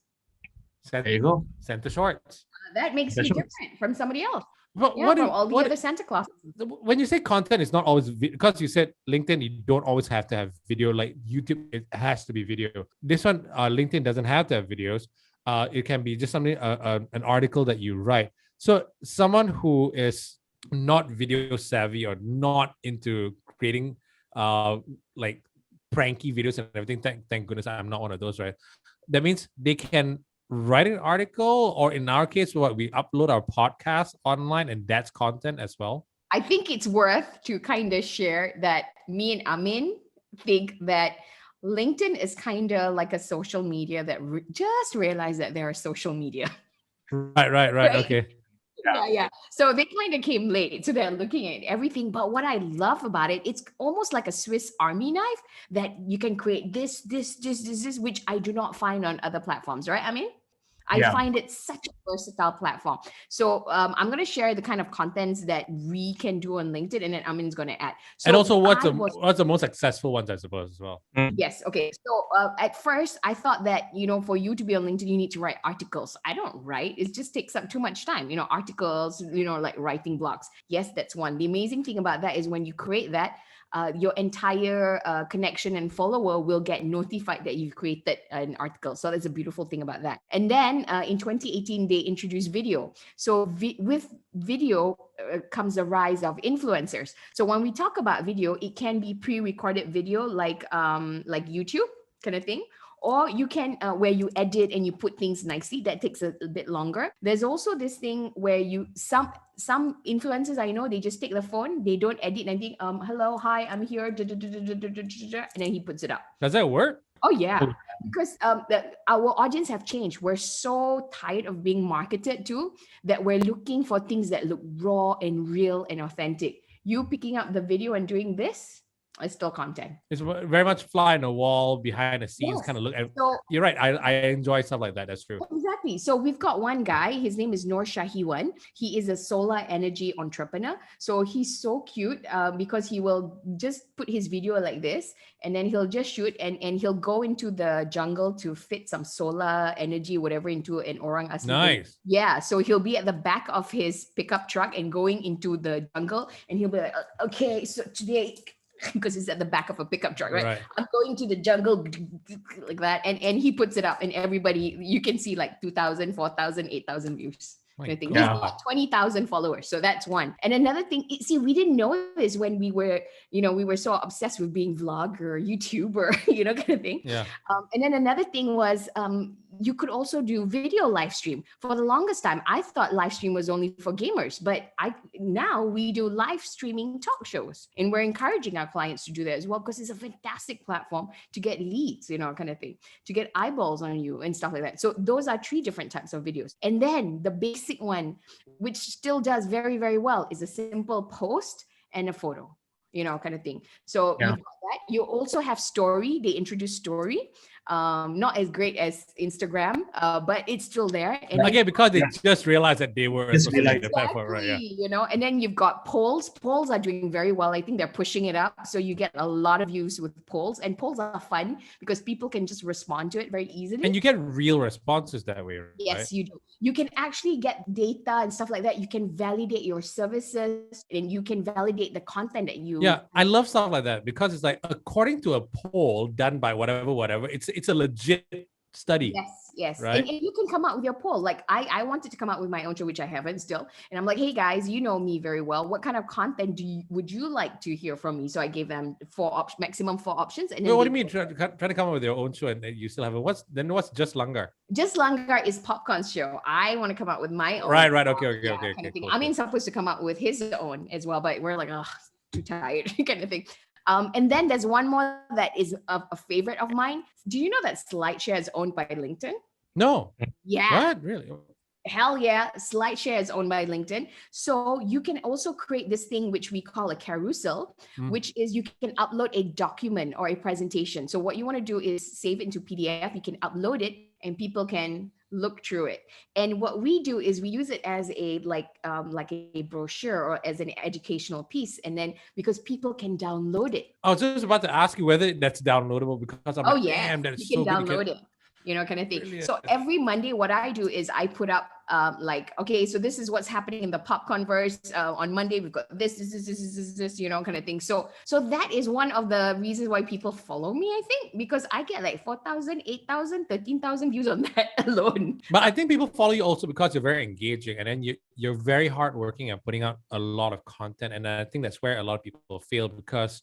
Speaker 3: There you go.
Speaker 1: Santa shorts.
Speaker 2: That makes you different from somebody else.
Speaker 1: But
Speaker 2: from all the other Santa Clauses.
Speaker 1: When you say content, it's not always because you said LinkedIn, you don't always have to have video. Like YouTube, it has to be video. This one, LinkedIn doesn't have to have videos. It can be just something, an article that you write. So someone who is not video savvy or not into creating like pranky videos and everything, thank goodness I'm not one of those, right? That means they can write an article, or in our case, we upload our podcast online, and that's content as well.
Speaker 2: I think it's worth to kind of share that me and Amien think that LinkedIn is kind of like a social media that just realized that they're a social media.
Speaker 1: Right. Okay.
Speaker 2: Yeah. So they kind of came late. So they're looking at everything. But what I love about it, it's almost like a Swiss Army knife that you can create this, which I do not find on other platforms, right? I mean, I find it such a versatile platform. So I'm going to share the kind of contents that we can do on LinkedIn, and then Amin's going to add. So
Speaker 1: and also, what's the most successful ones, I suppose, as well.
Speaker 2: Yes. Okay. So at first, I thought that, for you to be on LinkedIn, you need to write articles. I don't write. It just takes up too much time. Articles, like writing blogs. Yes, that's one. The amazing thing about that is when you create that, your entire connection and follower will get notified that you've created an article. So that's a beautiful thing about that. And then in 2018, they introduced video. So with video comes the rise of influencers. So when we talk about video, it can be pre-recorded video like YouTube kind of thing. Or you can, where you edit and you put things nicely. That takes a bit longer. There's also this thing where some influencers I know, they just take the phone, they don't edit anything. Hello, hi, I'm here, and then he puts it up.
Speaker 1: Does that work?
Speaker 2: Oh yeah, because our audience have changed. We're so tired of being marketed to that we're looking for things that look raw and real and authentic. You picking up the video and doing this, it's still content.
Speaker 1: It's very much fly on the wall, behind the scenes, kind of look. So, you're right. I enjoy stuff like that. That's true.
Speaker 2: Exactly. So we've got one guy. His name is Noor Shahiwan. He is a solar energy entrepreneur. So he's so cute because he will just put his video like this, and then he'll just shoot and he'll go into the jungle to fit some solar energy, whatever, into an orang asli.
Speaker 1: Nice.
Speaker 2: Yeah. So he'll be at the back of his pickup truck and going into the jungle, and he'll be like, okay, so today, because it's at the back of a pickup truck, right? I'm going to the jungle like that. And he puts it up, and everybody, you can see like 2,000, 4,000, 8,000 views. I think he's got 20,000 followers. So that's one. And another thing, see, we didn't know this when we were so obsessed with being vlogger, YouTuber, kind of thing.
Speaker 1: Yeah.
Speaker 2: And then another thing was, you could also do video live stream. For the longest time, I thought live stream was only for gamers, but now we do live streaming talk shows, and we're encouraging our clients to do that as well, because it's a fantastic platform to get leads, kind of thing, to get eyeballs on you and stuff like that. So those are 3 different types of videos. And then the basic one, which still does very, very well, is a simple post and a photo, kind of thing. So you've got that. You also have story. They introduced story. Not as great as Instagram, but it's still there. And
Speaker 1: again, because they just realized that they were
Speaker 2: the platform, right? Yeah. And then you've got polls. Polls are doing very well. I think they're pushing it up. So you get a lot of views with polls, and polls are fun because people can just respond to it very easily.
Speaker 1: And you get real responses that way, right?
Speaker 2: Yes, you do. You can actually get data and stuff like that. You can validate your services, and you can validate the content that you.
Speaker 1: Yeah, I love stuff like that because it's like, according to a poll done by whatever, it's a legit study.
Speaker 2: Yes.
Speaker 1: Right?
Speaker 2: And you can come out with your poll. Like I wanted to come out with my own show, which I haven't still. And I'm like, hey guys, you know me very well. What kind of content would you like to hear from me? So I gave them maximum 4 options. And then
Speaker 1: what do you mean? Try to come up with your own show, and you still have it. What's Just Langar?
Speaker 2: Just Langar is Popcorn's show. I want to come out with my own.
Speaker 1: Right. Okay.
Speaker 2: Cool. I mean, supposed to come out with his own as well, but we're like, too tired kind of thing. And then there's one more that is a favorite of mine. Do you know that SlideShare is owned by LinkedIn?
Speaker 1: No.
Speaker 2: Yeah.
Speaker 1: What? Really?
Speaker 2: Hell yeah, SlideShare is owned by LinkedIn. So you can also create this thing which we call a carousel, which is you can upload a document or a presentation. So what you want to do is save it into PDF. You can upload it and people can look through it. And what we do is we use it as a like a brochure or as an educational piece. And then because people can download it.
Speaker 1: I was just about to ask you whether that's downloadable because I'm
Speaker 2: Oh
Speaker 1: like,
Speaker 2: yeah,
Speaker 1: damn,
Speaker 2: you
Speaker 1: that's
Speaker 2: can
Speaker 1: so good.
Speaker 2: download it. Kind of thing.
Speaker 1: Brilliant.
Speaker 2: So every Monday, what I do is I put up okay, so this is what's happening in the popcorn verse. On Monday, we've got this, kind of thing. So that is one of the reasons why people follow me, I think, because I get like 4,000, 8,000, 13,000 views on that alone.
Speaker 1: But I think people follow you also because you're very engaging, and then you're very hardworking and putting out a lot of content. And I think that's where a lot of people fail because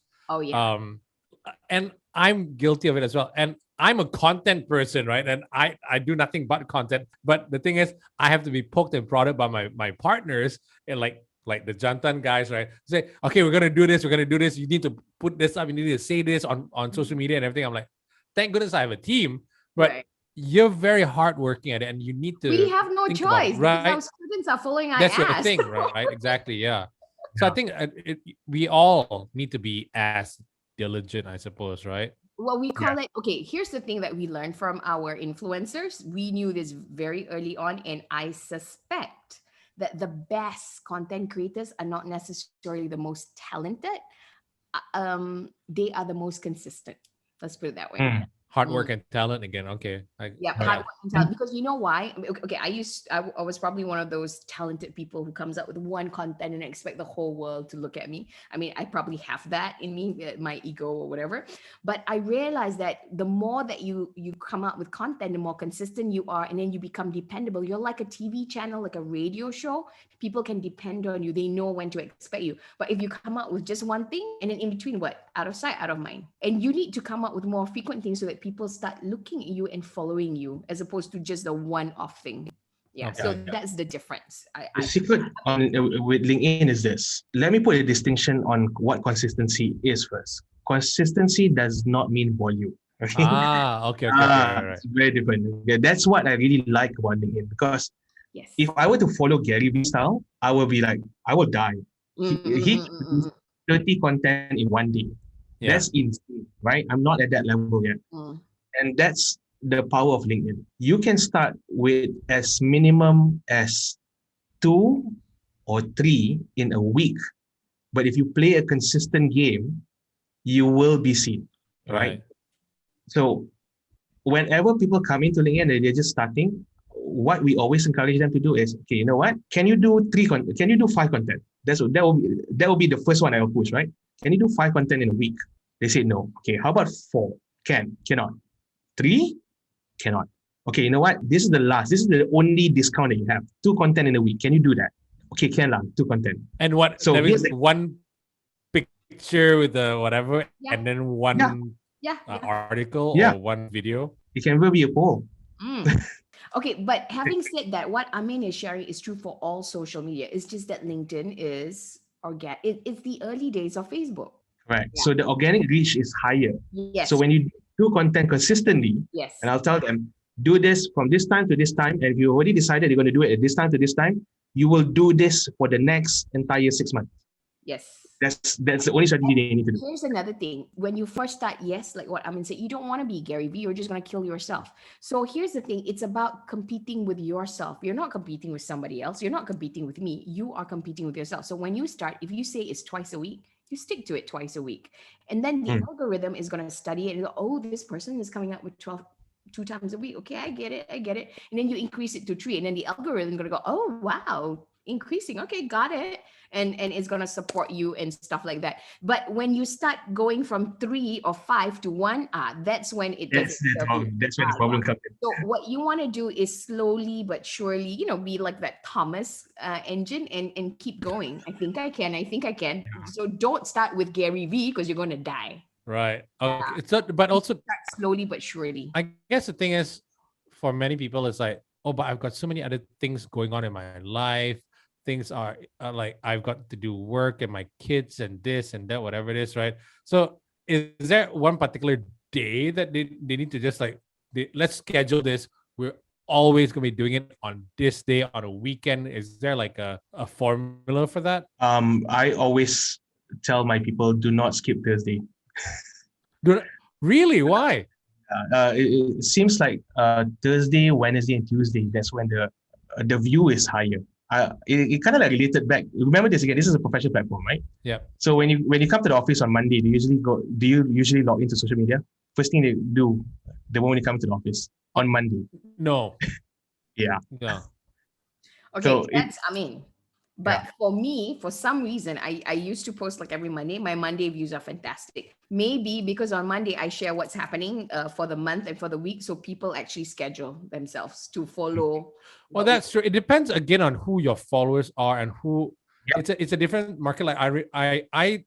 Speaker 1: and I'm guilty of it as well. And I'm a content person, right? And I do nothing but content. But the thing is, I have to be poked and prodded by my partners and like the Jantan guys, right? Say, okay, we're gonna do this. You need to put this up. You need to say this on social media and everything. I'm like, thank goodness I have a team. But you're very hardworking at it, and you need to.
Speaker 2: We have no choice because our students are following our
Speaker 1: That's
Speaker 2: ass.
Speaker 1: your thing, right? Exactly, yeah. So I think we all need to be as diligent, I suppose, right?
Speaker 2: Well, we call it, okay, here's the thing that we learned from our influencers. We knew this very early on, and I suspect that the best content creators are not necessarily the most talented. They are the most consistent. Let's put it that way.
Speaker 1: Hard work and talent again. Okay.
Speaker 2: Hard work and talent. Because you know why? Okay, I was probably one of those talented people who comes up with one content and expect the whole world to look at me. I mean, I probably have that in me, my ego or whatever. But I realized that the more that you come up with content, the more consistent you are, and then you become dependable. You're like a TV channel, like a radio show. People can depend on you. They know when to expect you. But if you come up with just one thing, and then in between, what? Out of sight, out of mind. And you need to come up with more frequent things so that people start looking at you and following you as opposed to just the one-off thing. So that's the difference.
Speaker 3: The secret with LinkedIn is this. Let me put a distinction on what consistency is first. Consistency does not mean volume. Okay?
Speaker 1: Okay. Right.
Speaker 3: It's very different. Okay, that's what I really like about LinkedIn, because if I were to follow Gary Vee style, I will be like, I will die. He 30 content in one day. That's insane, right? I'm not at that level yet. And that's the power of LinkedIn. You can start with as minimum as 2 or 3 in a week. But if you play a consistent game, you will be seen, right? So whenever people come into LinkedIn and they're just starting, what we always encourage them to do is, okay, you know what? Can you do 5 content? That will be the first one I will push, right? Can you do 5 content in a week? They say no. Okay, how about 4? Cannot. 3? Cannot. Okay, you know what? This is the last. This is the only discount that you have. 2 content in a week. Can you do that? Okay, can lah. 2 content.
Speaker 1: And what? So here's one picture with the whatever, and then one article or one video.
Speaker 3: It can even be a poll.
Speaker 2: Okay, but having said that, what Amien is sharing is true for all social media. It's just that LinkedIn is organic. It's the early days of Facebook.
Speaker 3: Right. So the organic reach is higher.
Speaker 2: Yes.
Speaker 3: So when you do content consistently,
Speaker 2: yes,
Speaker 3: and I'll tell them, do this from this time to this time. And if you already decided you're going to do it at this time to this time, you will do this for the next entire 6 months.
Speaker 2: Yes.
Speaker 3: That's the only strategy they need to do.
Speaker 2: Here's another thing. When you first start, yes, like what Amien said, you don't want to be Gary Vee. You're just going to kill yourself. So here's the thing. It's about competing with yourself. You're not competing with somebody else. You're not competing with me. You are competing with yourself. So when you start, if you say it's twice a week, you stick to it twice a week. And then the algorithm is going to study it and go, oh, this person is coming up with 2 times a week. Okay, I get it. And then you increase it to 3. And then the algorithm is going to go, oh, wow, increasing. Okay, got it. And it's going to support you and stuff like that. But when you start going from 3 or 5 to 1, that's when it
Speaker 3: That's when the problem comes in.
Speaker 2: So what you want to do is slowly but surely, be like that Thomas engine and keep going. I think I can. So don't start with Gary Vee because you're going to die.
Speaker 1: Right. Okay. It's not, but also
Speaker 2: start slowly but surely.
Speaker 1: I guess the thing is, for many people, it's like, oh, but I've got so many other things going on in my life. things are like I've got to do work and my kids and this and that, whatever it is, right? So is there one particular day that they need to just like let's schedule this? We're always gonna be doing it on this day on a weekend. Is there like a formula for that?
Speaker 3: I always tell my people, do not skip Thursday.
Speaker 1: Do, really? Why?
Speaker 3: It seems like Thursday, Wednesday, and Tuesday. That's when the view is higher. It kind of like related back. Remember this again. This is a professional platform, right?
Speaker 1: Yeah.
Speaker 3: So when you come to the office on Monday, do you usually log into social media? First thing they do the moment you come to the office on Monday.
Speaker 1: No.
Speaker 3: Yeah.
Speaker 1: No.
Speaker 2: Okay,
Speaker 3: So
Speaker 2: that's Amien. But for me, for some reason, I used to post like every Monday. My Monday views are fantastic. Maybe because on Monday I share what's happening for the month and for the week, so people actually schedule themselves to follow.
Speaker 1: Well, that's true. It depends again on who your followers are and who.
Speaker 3: Yep.
Speaker 1: It's a different market. Like I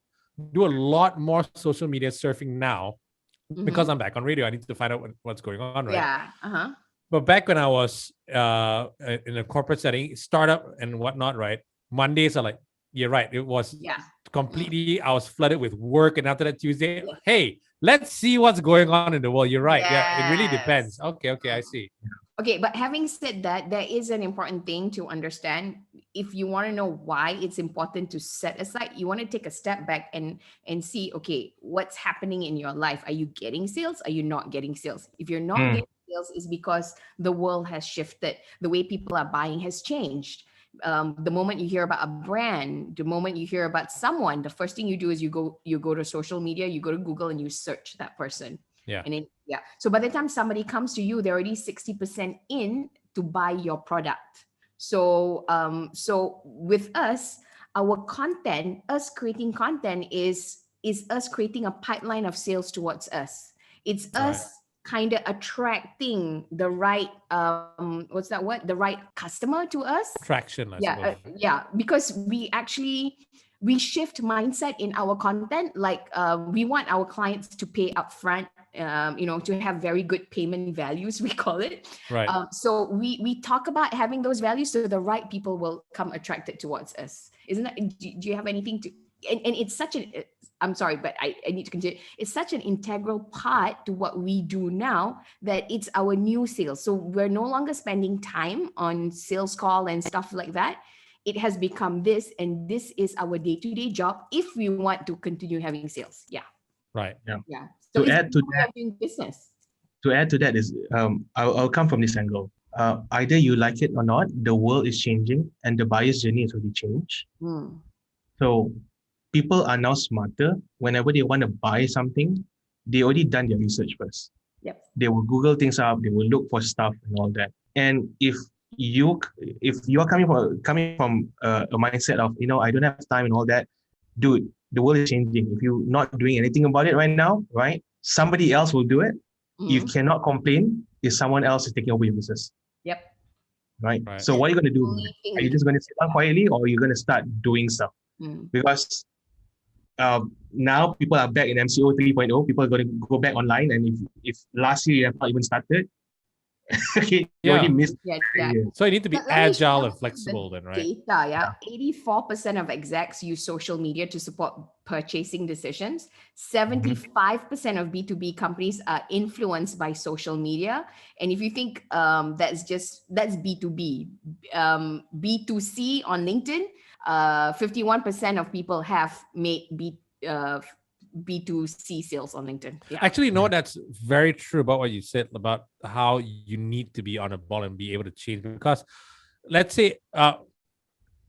Speaker 1: do a lot more social media surfing now because I'm back on radio. I need to find out what's going on, right?
Speaker 2: Yeah.
Speaker 1: But back when I was in a corporate setting, startup and whatnot, right? Mondays are like, you're right. It was completely, I was flooded with work. And after that Tuesday, hey, let's see what's going on in the world. You're right. Yeah, it really depends. Okay, I see.
Speaker 2: Okay, but having said that, there is an important thing to understand. If you want to know why it's important to set aside, you want to take a step back and see, okay, what's happening in your life? Are you getting sales? Are you not getting sales? If you're not getting sales, is because the world has shifted. The way people are buying has changed. The moment you hear about a brand, the moment you hear about someone, the first thing you do is you go to social media, you go to Google and you search that person.
Speaker 1: Yeah.
Speaker 2: And then, so by the time somebody comes to you, they're already 60% in to buy your product. So so with us, our content, us creating content is us creating a pipeline of sales towards us. It's us kind of attracting the right what's that word, the right customer to us.
Speaker 1: Traction, I suppose.
Speaker 2: Because we shift mindset in our content. Like we want our clients to pay upfront, to have very good payment values, we call it.
Speaker 1: Right.
Speaker 2: So we talk about having those values so the right people will come attracted towards us. Isn't that, do you have anything to, and it's such an, I'm sorry, but I need to continue. It's such an integral part to what we do now that it's our new sales. So we're no longer spending time on sales call and stuff like that. It has become this, and this is our day-to-day job if we want to continue having sales. Yeah.
Speaker 1: Right.
Speaker 2: Yeah. So
Speaker 3: to add to that,
Speaker 2: doing business.
Speaker 3: To add to that is, I'll come from this angle. Either you like it or not, the world is changing and the buyer's journey has already changed. So people are now smarter. Whenever they want to buy something, they already done their research first.
Speaker 2: Yep.
Speaker 3: They will Google things up. They will look for stuff and all that. And if you're coming from a mindset of, I don't have time and all that, dude, the world is changing. If you're not doing anything about it right now, right, somebody else will do it. You cannot complain if someone else is taking over your business.
Speaker 2: Yep.
Speaker 3: Right. So what are you going to do? Are you just going to sit down quietly, or are you going to start doing stuff? Because now people are back in MCO 3.0. People are going to go back online, and if last year you have not even started, you already missed.
Speaker 1: So you need to be agile and flexible then, right?
Speaker 2: Data, 84% of execs use social media to support purchasing decisions. 75% of B2B companies are influenced by social media. And if you think that's B2B, B2C on LinkedIn, 51% of people have made B2C sales on LinkedIn.
Speaker 1: Actually, that's very true about what you said about how you need to be on a ball and be able to change. Because let's say,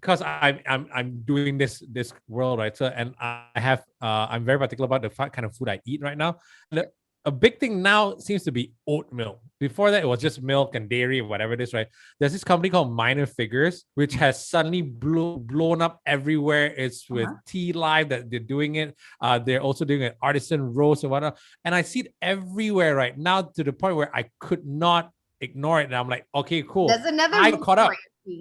Speaker 1: because I'm doing this world, right? So, and I'm very particular about the kind of food I eat right now. And a big thing now seems to be oat milk. Before that, it was just milk and dairy, whatever it is, right? There's this company called Minor Figures, which has suddenly blown up everywhere. It's with Tea Live that they're doing it. They're also doing an artisan roast and whatnot. And I see it everywhere right now to the point where I could not ignore it. And I'm like, okay, cool.
Speaker 2: There's another
Speaker 1: I caught up.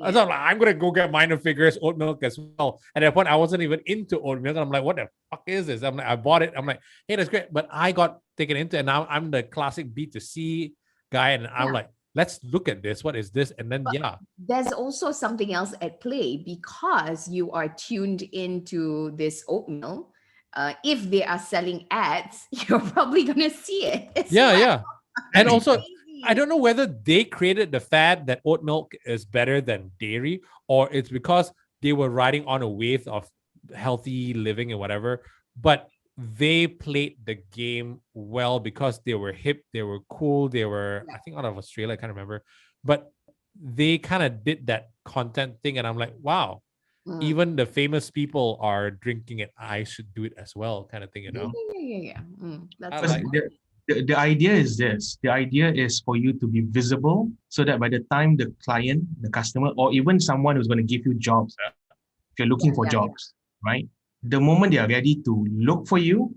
Speaker 1: I was like, I'm going to go get Minor Figures oat milk as well. At that point, I wasn't even into oat milk. And I'm like, what the fuck is this? I'm like, I bought it. I'm like, hey, that's great. But I got taken into it. And now I'm the classic B2C guy. And I'm like, let's look at this. What is this? And then,
Speaker 2: But there's also something else at play because you are tuned into this oatmeal. If they are selling ads, you're probably going to see it as well.
Speaker 1: yeah. And
Speaker 2: It's
Speaker 1: also,
Speaker 2: crazy.
Speaker 1: I don't know whether they created the fad that oat milk is better than dairy, or it's because they were riding on a wave of healthy living and whatever. But they played the game well because they were hip, they were cool, they were, I think, out of Australia, I can't remember. But they kind of did that content thing, and I'm like, wow, even the famous people are drinking it. I should do it as well, kind of thing, you know?
Speaker 2: Yeah. That's
Speaker 1: I
Speaker 3: Because
Speaker 1: like
Speaker 3: the idea is this. The idea is for you to be visible so that by the time the client, the customer, or even someone who's going to give you jobs, if you're looking for jobs, right? The moment they are ready to look for you,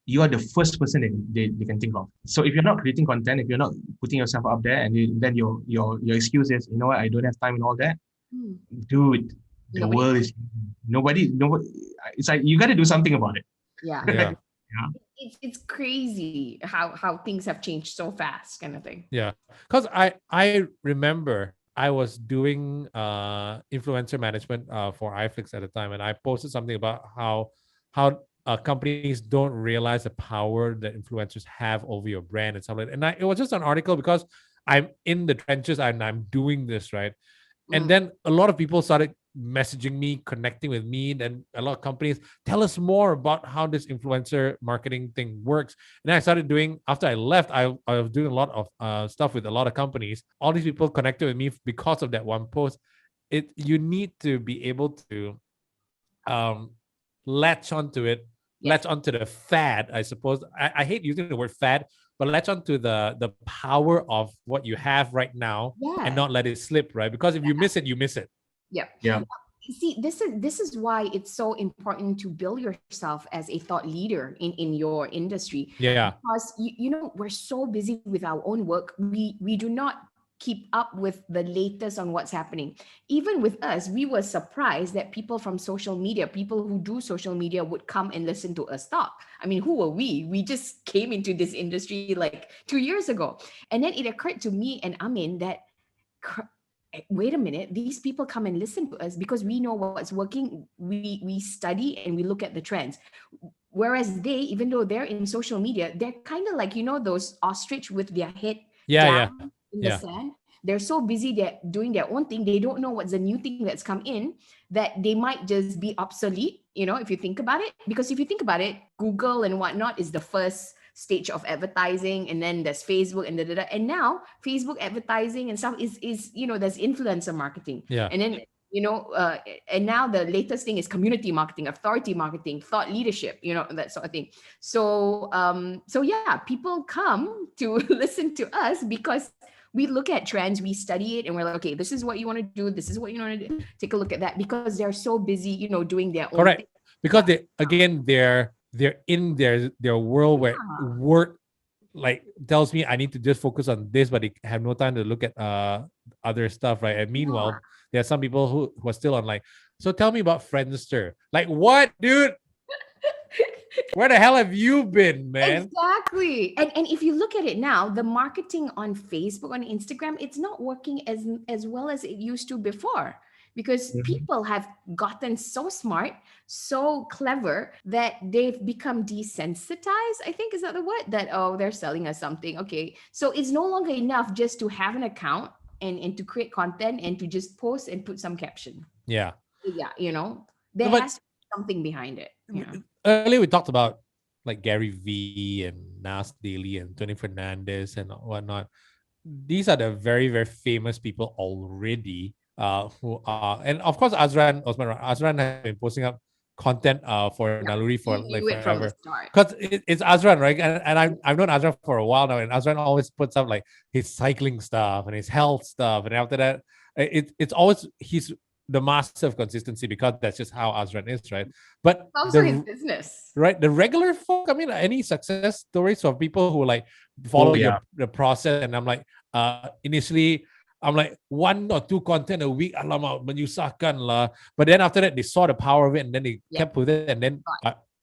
Speaker 3: you are the first person that they can think of. So if you're not creating content, if you're not putting yourself up there, and then your excuse is, you know what, I don't have time and all that, dude, the world is nobody. It's like you got to do something about it.
Speaker 1: yeah.
Speaker 2: It's crazy how things have changed so fast, kind of thing.
Speaker 1: Yeah, because I remember I was doing influencer management for iFlix at the time, and I posted something about how companies don't realize the power that influencers have over your brand and stuff like that. And it was just an article because I'm in the trenches and I'm doing this, right? And then a lot of people started messaging me, connecting with me. Then a lot of companies tell us more about how this influencer marketing thing works. And I started doing, after I left, I was doing a lot of stuff with a lot of companies. All these people connected with me because of that one post. You need to be able to latch onto it, latch onto the fad, I suppose. I hate using the word fad, but latch onto the power of what you have right now and not let it slip, right? Because if you miss it, you miss it.
Speaker 3: Yeah.
Speaker 2: See, this is why it's so important to build yourself as a thought leader in your industry.
Speaker 1: Yeah.
Speaker 2: Because you know, we're so busy with our own work, we do not keep up with the latest on what's happening. Even with us, we were surprised that people from social media, people who do social media, would come and listen to us talk. I mean, who were we? We just came into this industry like 2 years ago. And then it occurred to me and Amien that wait a minute, these people come and listen to us because we know what's working. We study and we look at the trends. Whereas they, even though they're in social media, they're kind of like, you know, those ostrich with their head down in the sand. They're so busy, they're doing their own thing. They don't know what's the new thing that's come in, that they might just be obsolete, you know, if you think about it. Because if you think about it, Google and whatnot is the first stage of advertising, and then there's Facebook and and now Facebook advertising and stuff is you know, there's influencer marketing, and then you know, and now the latest thing is community marketing, authority marketing, thought leadership, you know, that sort of thing. So so yeah, people come to listen to us because we look at trends, we study it, and we're like, okay, this is what you want to do, this is what you want to do. Take a look at that, because they're so busy, you know, doing their own thing.
Speaker 1: Because they're in their world where work like tells me I need to just focus on this, but they have no time to look at other stuff, right? And meanwhile, there are some people who are still on like, so tell me about Friendster. Like, what, dude? Where the hell have you been, man?
Speaker 2: Exactly. And if you look at it now, the marketing on Facebook, on Instagram, it's not working as well as it used to before, because people have gotten so smart, so clever, that they've become desensitized. I think, is that the word? That, oh, they're selling us something. Okay. So it's no longer enough just to have an account and to create content and to just post and put some caption.
Speaker 1: Yeah.
Speaker 2: Yeah. You know, there has to be something behind it. You know?
Speaker 1: Earlier we talked about like Gary V and Nas Daily and Tony Fernandez and whatnot. These are the very, very famous people already. Who are, and of course Azran has been posting up content for Naluri for like forever, because it's Azran, right? And I've known Azran for a while now, and Azran always puts up like his cycling stuff and his health stuff, and after that it's always, he's the master of consistency, because that's just how Azran is, right? But
Speaker 2: also his business,
Speaker 1: right? The regular folk, I mean, any success stories of people who like follow the process, and I'm like, initially I'm like 1 or 2 content a week, alamak, menyusahkan lah. But then after that, they saw the power of it, and then they kept with it. And then,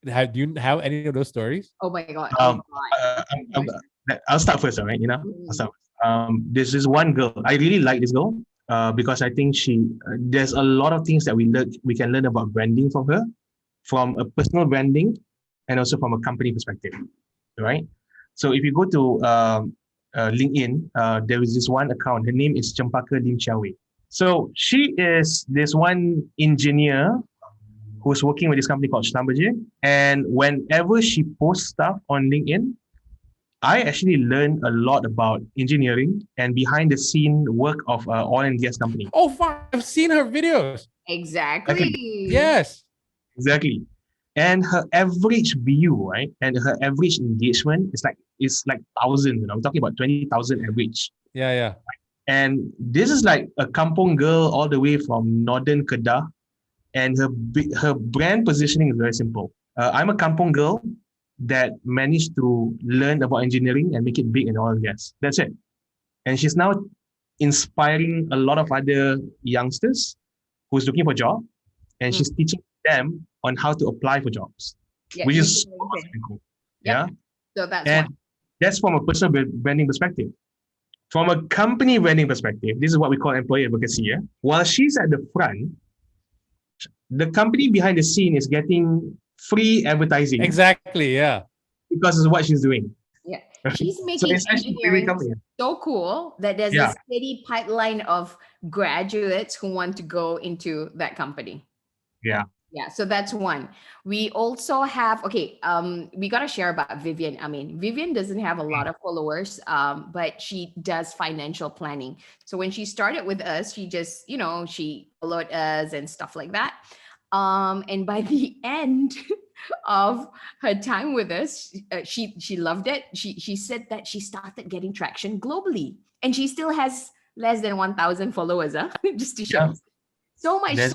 Speaker 1: do you have any of those stories?
Speaker 2: Oh my God.
Speaker 3: I'll start first, right? You know, I'll start. There's this one girl. I really like this girl because I think there's a lot of things that we can learn about branding from her, from a personal branding and also from a company perspective, right? So if you go to LinkedIn, there is this one account. Her name is Chempaka Lim Chiawe. So she is this one engineer who's working with this company called Schlumberger. And whenever she posts stuff on LinkedIn, I actually learned a lot about engineering and behind the scene work of oil and gas company.
Speaker 1: Oh, fuck. I've seen her videos.
Speaker 2: Exactly.
Speaker 1: Yes.
Speaker 3: Exactly. And her average view, right? And her average engagement is like thousands. I'm talking about 20,000 average.
Speaker 1: Yeah.
Speaker 3: And this is like a kampong girl all the way from northern Kedah. And her brand positioning is very simple. I'm a kampong girl that managed to learn about engineering and make it big in oil and gas. That's it. And she's now inspiring a lot of other youngsters who's looking for a job, and she's teaching them on how to apply for jobs, which is so cool.
Speaker 2: Yep. Yeah. So
Speaker 3: that's from a personal branding perspective. From a company branding perspective, this is what we call employee advocacy. Yeah? While she's at the front, the company behind the scene is getting free advertising.
Speaker 1: Exactly, yeah.
Speaker 3: Because of what she's doing.
Speaker 2: Yeah. She's making engineering so cool that there's a steady pipeline of graduates who want to go into that company.
Speaker 3: Yeah.
Speaker 2: Yeah, so that's one. We also have, we got to share about Vivian. I mean, Vivian doesn't have a lot of followers, but she does financial planning. So when she started with us, she just, she followed us and stuff like that. And by the end of her time with us, she loved it. She said that she started getting traction globally, and she still has less than 1,000 followers, just to show. So much so,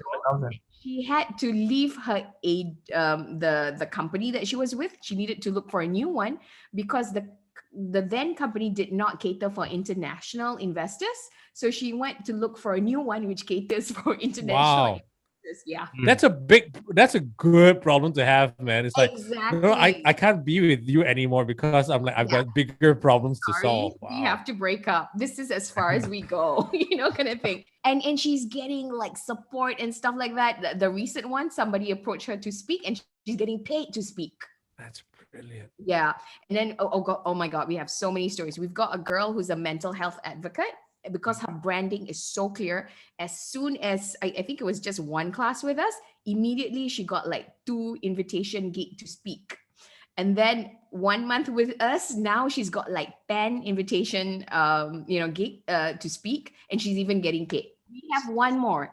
Speaker 2: she had to leave her the company that she was with. She needed to look for a new one because the then company did not cater for international investors. So she went to look for a new one which caters for international investors. Yeah.
Speaker 1: That's a good problem to have, man. It's like, I can't be with you anymore because I've got bigger problems to solve.
Speaker 2: Wow. We have to break up. This is as far as we go, kind of thing. And she's getting like support and stuff like that. The recent one, somebody approached her to speak and she's getting paid to speak.
Speaker 1: That's brilliant.
Speaker 2: Yeah. And then, oh my God, we have so many stories. We've got a girl who's a mental health advocate. Because her branding is so clear, as soon as I think it was just one class with us, immediately she got like 2 invitation gig to speak. And then 1 month with us, now she's got like 10 invitation gig to speak, and she's even getting paid. We have one more.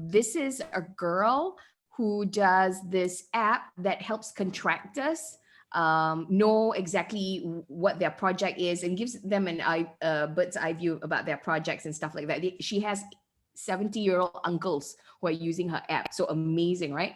Speaker 2: This is a girl who does this app that helps contractors know exactly what their project is and gives them an bird's eye view about their projects and stuff like that. She has 70-year-old uncles who are using her app. So amazing, right?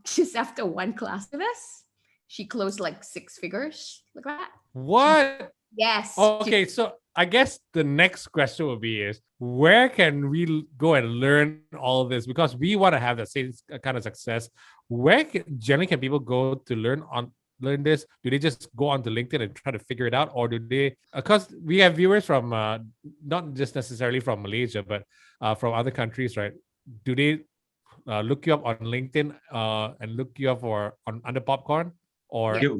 Speaker 2: Just after one class with us, she closed like 6 figures. Look at that.
Speaker 1: What?
Speaker 2: Yes.
Speaker 1: Okay, so I guess the next question will be where can we go and learn all this? Because we want to have the same kind of success. Where generally can people go to learn this? Do they just go onto LinkedIn and try to figure it out? Or do they, because we have viewers from, not just necessarily from Malaysia, but from other countries, right? Do they look you up on LinkedIn and look you up under Popcorn? Or
Speaker 2: So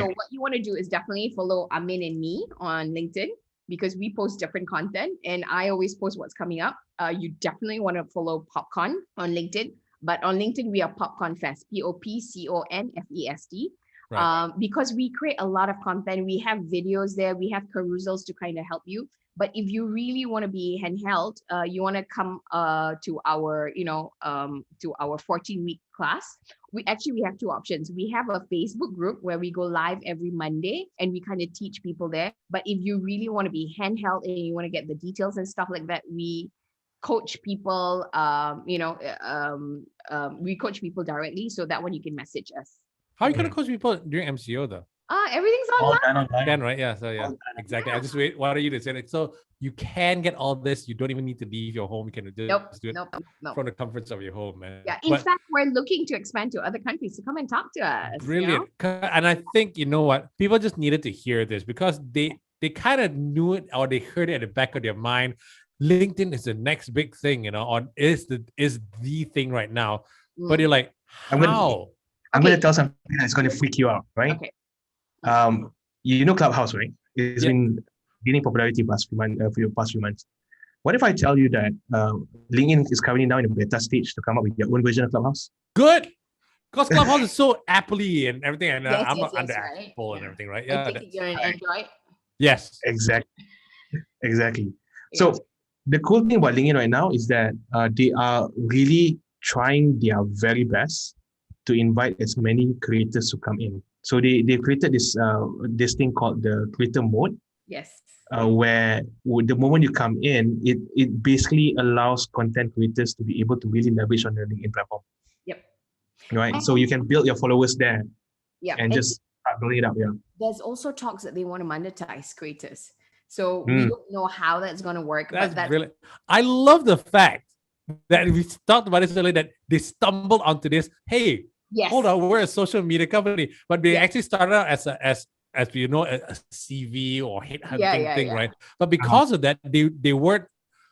Speaker 2: what you want to do is definitely follow Amien and me on LinkedIn, because we post different content and I always post what's coming up. You definitely want to follow Popcorn on LinkedIn, but on LinkedIn we are Popcorn Fest, POPCONFEST. Right. Because we create a lot of content. We have videos there, we have carousels to kind of help you. But if you really want to be handheld, you want to come to our 14-week class. We have 2 options. We have a Facebook group where we go live every Monday and we kind of teach people there. But if you really want to be handheld and you want to get the details and stuff like that, we coach people. We coach people directly. So that one you can message us.
Speaker 1: How are you going to coach people during MCO though?
Speaker 2: Everything's online.
Speaker 1: Can, right? Yeah. So yeah, exactly. I just wanted you to say it. So you can get all this. You don't even need to leave your home. You can just do it from the comforts of your home, man.
Speaker 2: Yeah. In fact, we're looking to expand to other countries. So come and talk to us.
Speaker 1: Brilliant. And I think, you know what? People just needed to hear this because they kind of knew it or they heard it at the back of their mind. LinkedIn is the next big thing, or is the thing right now. But you're like,
Speaker 3: I'm gonna
Speaker 1: how?
Speaker 3: I'm gonna tell something that's gonna freak you out, right?
Speaker 2: Okay.
Speaker 3: You know Clubhouse, right? It's
Speaker 1: Yeah.
Speaker 3: been gaining popularity for the past few months. What if I tell you that LinkedIn is currently now in a beta stage to come up with their own version of Clubhouse?
Speaker 1: Good. Because Clubhouse is so Apple-y and everything, and
Speaker 2: Yes,
Speaker 1: I'm
Speaker 2: yes,
Speaker 1: under
Speaker 2: right?
Speaker 1: Apple and
Speaker 2: Yeah.
Speaker 1: everything, right?
Speaker 2: I
Speaker 1: Yeah.
Speaker 2: take it you're an Android.
Speaker 1: Yes.
Speaker 3: Exactly.
Speaker 2: Yeah.
Speaker 3: So the cool thing about LinkedIn right now is that they are really trying their very best to invite as many creators to come in. So they created this thing called the creator mode,
Speaker 2: Yes.
Speaker 3: where the moment you come in, it basically allows content creators to be able to really leverage on the LinkedIn platform.
Speaker 2: Yep.
Speaker 3: Right. So you can build your followers there
Speaker 2: Yeah.
Speaker 3: and just start building it up. Yeah.
Speaker 2: There's also talks that they want to monetize creators. So we don't know how that's going to work.
Speaker 1: That's
Speaker 2: but
Speaker 1: brilliant. I love the fact that we talked about this earlier, that they stumbled onto this. Hey,
Speaker 2: yes.
Speaker 1: hold on, we're a social media company, but they
Speaker 2: Yeah.
Speaker 1: actually started out as you know, a CV or headhunting thing, right? But because of that, they weren't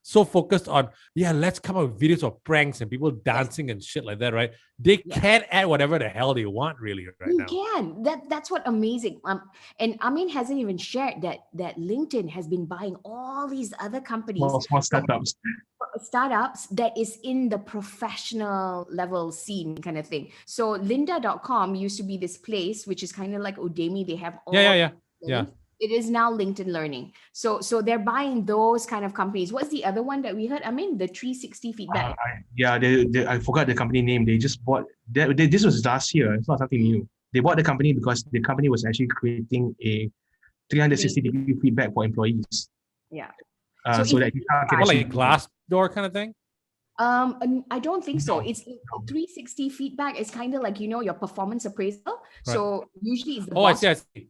Speaker 1: so focused on, let's come up with videos of pranks and people dancing and shit like that, right? They can add whatever the hell they want, really, right now.
Speaker 2: Can. That's what amazing. And Amien hasn't even shared that LinkedIn has been buying all these other companies,
Speaker 3: small
Speaker 2: startups that is in the professional level scene kind of thing. So lynda.com used to be this place which is kind of like Udemy. They have all
Speaker 1: yeah.
Speaker 2: It is now LinkedIn Learning. So they're buying those kind of companies. What's the other one that we heard? I mean, the 360 feedback.
Speaker 3: I forgot the company name. They just bought. This was last year. It's not something new. They bought the company because the company was actually creating a 360-degree feedback for employees.
Speaker 2: Yeah.
Speaker 1: So that you can like Glassdoor kind of thing.
Speaker 2: I don't think so. It's 360 feedback. It's kind of like, your performance appraisal. Right. So usually it's the boss.
Speaker 1: I see.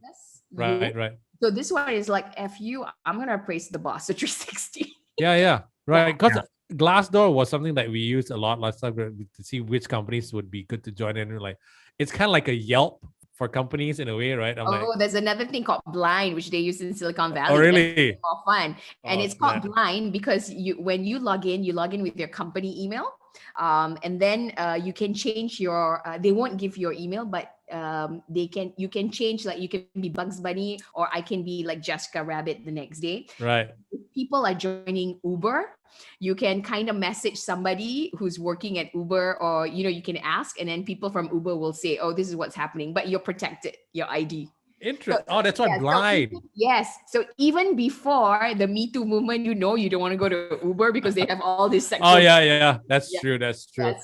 Speaker 1: Right.
Speaker 2: So this one is like, F you, I'm going to appraise the boss at 360.
Speaker 1: Yeah. Right. Because Glassdoor was something that we used a lot last time to see which companies would be good to join in. Like, it's kind of like a Yelp for companies in a way, right?
Speaker 2: There's another thing called Blind, which they use in Silicon Valley.
Speaker 1: Oh, really?
Speaker 2: That's more fun. And it's called Blind because when you log in with your company email. And then you can change your, they won't give your email, but you can change, like you can be Bugs Bunny or I can be like Jessica Rabbit the next day.
Speaker 1: Right.
Speaker 2: If people are joining Uber, you can kind of message somebody who's working at Uber, or you can ask, and then people from Uber will say, oh, this is what's happening, but you're protected, your ID.
Speaker 1: Interesting. That's why Blind.
Speaker 2: So even before the Me Too movement, you don't want to go to Uber because they have all this sexual.
Speaker 1: Oh yeah. That's true. Yeah,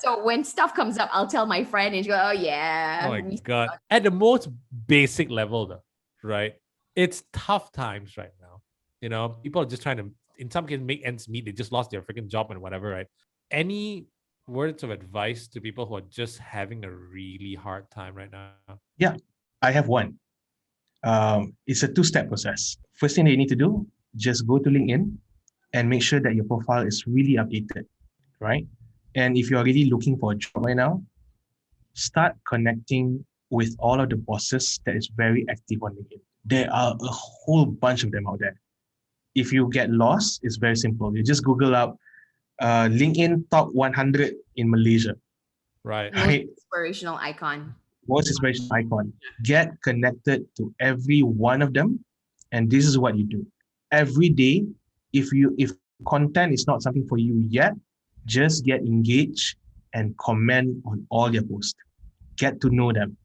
Speaker 2: so when stuff comes up, I'll tell my friend, and she goes, oh yeah.
Speaker 1: Oh my God. At the most basic level though, right? It's tough times right now. People are just trying to, in some cases, make ends meet. They just lost their freaking job and whatever, right? Any words of advice to people who are just having a really hard time right now?
Speaker 3: Yeah, I have one. It's a two-step process. First thing that you need to do, just go to LinkedIn and make sure that your profile is really updated, right? And if you're really looking for a job right now, start connecting with all of the bosses that is very active on LinkedIn. There are a whole bunch of them out there. If you get lost, it's very simple. You just Google up LinkedIn top 100 in Malaysia.
Speaker 1: Right.
Speaker 2: Inspirational icon.
Speaker 3: Most inspirational icon. Get connected to every one of them, and this is what you do every day. If content is not something for you yet, just get engaged and comment on all their posts. Get to know them,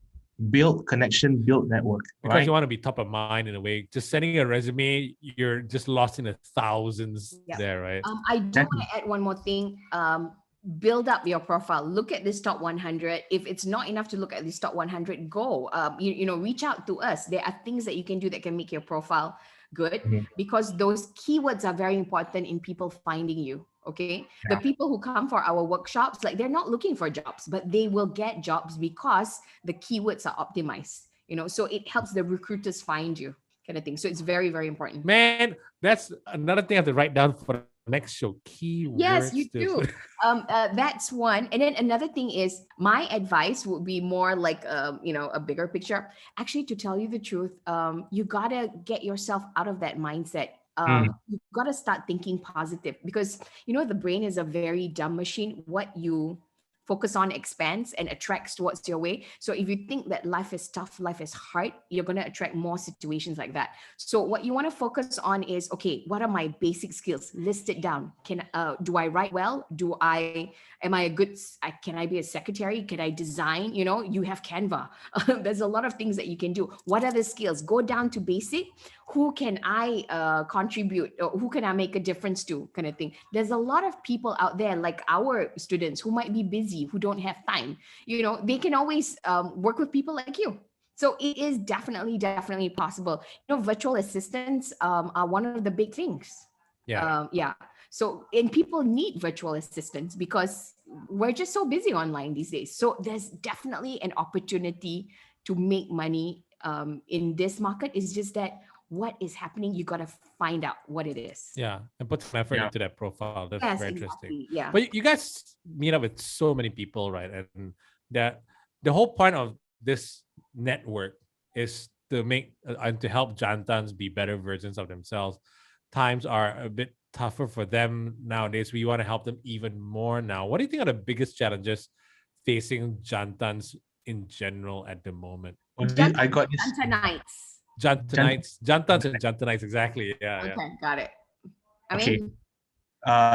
Speaker 3: build connection, build network.
Speaker 1: Because you want to be top of mind in a way. Just sending a resume, you're just lost in the thousands there, right?
Speaker 2: I do want to add one more thing. Build up your profile. Look at this top 100. If it's not enough to look at this top 100, go. Reach out to us. There are things that you can do that can make your profile good, because those keywords are very important in people finding you. Okay. The people who come for our workshops, like they're not looking for jobs, but they will get jobs because the keywords are optimized, so it helps the recruiters find you, kind of thing. So it's very, very important.
Speaker 1: Man, that's another thing I have to write down for next show. Keywords.
Speaker 2: Yes, you do. That's one. And then another thing is my advice would be more like, a bigger picture. Actually, to tell you the truth, you gotta get yourself out of that mindset. You gotta start thinking positive because the brain is a very dumb machine. What you focus on expands and attracts towards your way. So if you think that life is tough, life is hard, you're going to attract more situations like that. So what you want to focus on is, okay, what are my basic skills? List it down. Do I write well? Am I a good, can I be a secretary? Can I design? You have Canva. There's a lot of things that you can do. What are the skills? Go down to basic. Who can I contribute? Or who can I make a difference to, kind of thing? There's a lot of people out there, like our students, who might be busy, who don't have time. They can always work with people like you. So it is definitely possible. Virtual assistants are one of the big things.
Speaker 1: Yeah.
Speaker 2: So, and people need virtual assistants because we're just so busy online these days. So there's definitely an opportunity to make money in this market. It's just that what is happening, you got to find out what it is.
Speaker 1: Yeah, and put some effort into that profile. That's very interesting.
Speaker 2: Yeah.
Speaker 1: But you guys meet up with so many people, right? And that the whole point of this network is to make and to help Jantans be better versions of themselves. Times are a bit tougher for them nowadays. We want to help them even more now. What do you think are the biggest challenges facing Jantans in general at the moment?
Speaker 3: I got this.
Speaker 2: Jantanites.
Speaker 1: Jantans and Jantanites, exactly. Yeah.
Speaker 2: Okay, got it.
Speaker 3: Okay.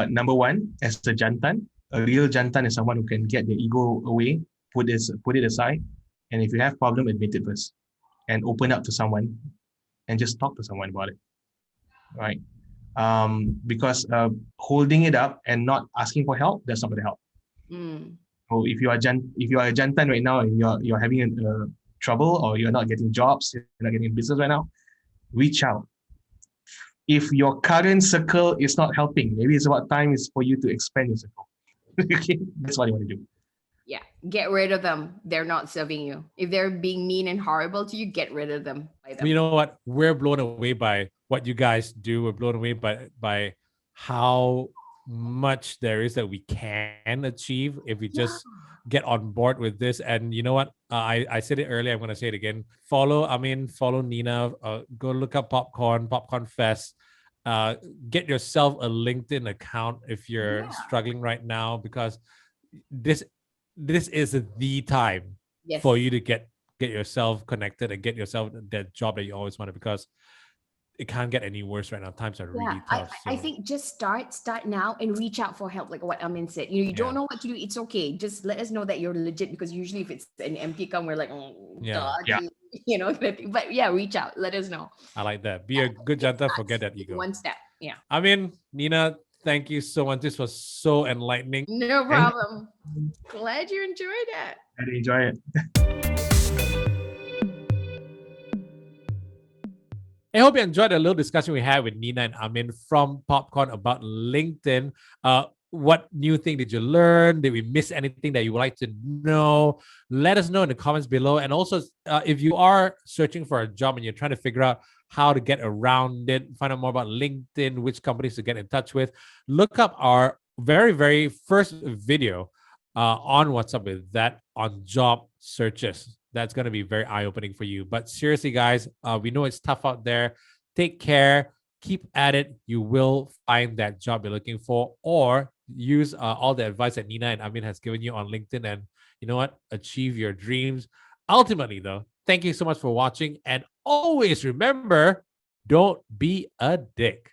Speaker 3: Number one, as a Jantan, a real Jantan is someone who can get the ego away, put it aside, and if you have problem, admit it first, and open up to someone, and just talk to someone about it, right? Because holding it up and not asking for help, that's not going to help. So if you are a Jantan right now and you're having trouble, or you're not getting jobs, you're not getting business right now, reach out. If your current circle is not helping, maybe it's about time is for you to expand your circle. Okay, that's what you want to do.
Speaker 2: Yeah, get rid of them. They're not serving you. If they're being mean and horrible to you, get rid of them.
Speaker 1: You know what? We're blown away by what you guys do. We're blown away by how much there is that we can achieve if we just get on board with this. And you know what? I said it earlier. I'm going to say it again. Follow Amien, follow Nina. Go look up Popcorn Fest. Get yourself a LinkedIn account if you're struggling right now, because this is the time for you to get yourself connected and get yourself that job that you always wanted, because it can't get any worse right now. Times are really tough.
Speaker 2: I think just start now and reach out for help, like what Amien said. You don't know what to do, it's okay. Just let us know that you're legit, because usually if it's an empty account, we're like, but yeah, reach out, let us know.
Speaker 1: I like that. Be a good Jantan, forget that ego.
Speaker 2: One step. Yeah.
Speaker 1: Amien, Nina, thank you so much. This was so enlightening.
Speaker 2: No problem. Glad you enjoyed it.
Speaker 3: I enjoy it.
Speaker 1: I hope you enjoyed the little discussion we had with Nina and Amien from Popcorn about LinkedIn. What new thing did you learn? Did we miss anything that you would like to know? Let us know in the comments below. And also, if you are searching for a job and you're trying to figure out how to get around it, find out more about LinkedIn, which companies to get in touch with, look up our very, very first video on What's Up With That on job searches. That's going to be very eye-opening for you. But seriously, guys, we know it's tough out there. Take care. Keep at it. You will find that job you're looking for, or use all the advice that Nina and Amien has given you on LinkedIn, and you know what? Achieve your dreams. Ultimately, though, thank you so much for watching. And always remember, don't be a dick.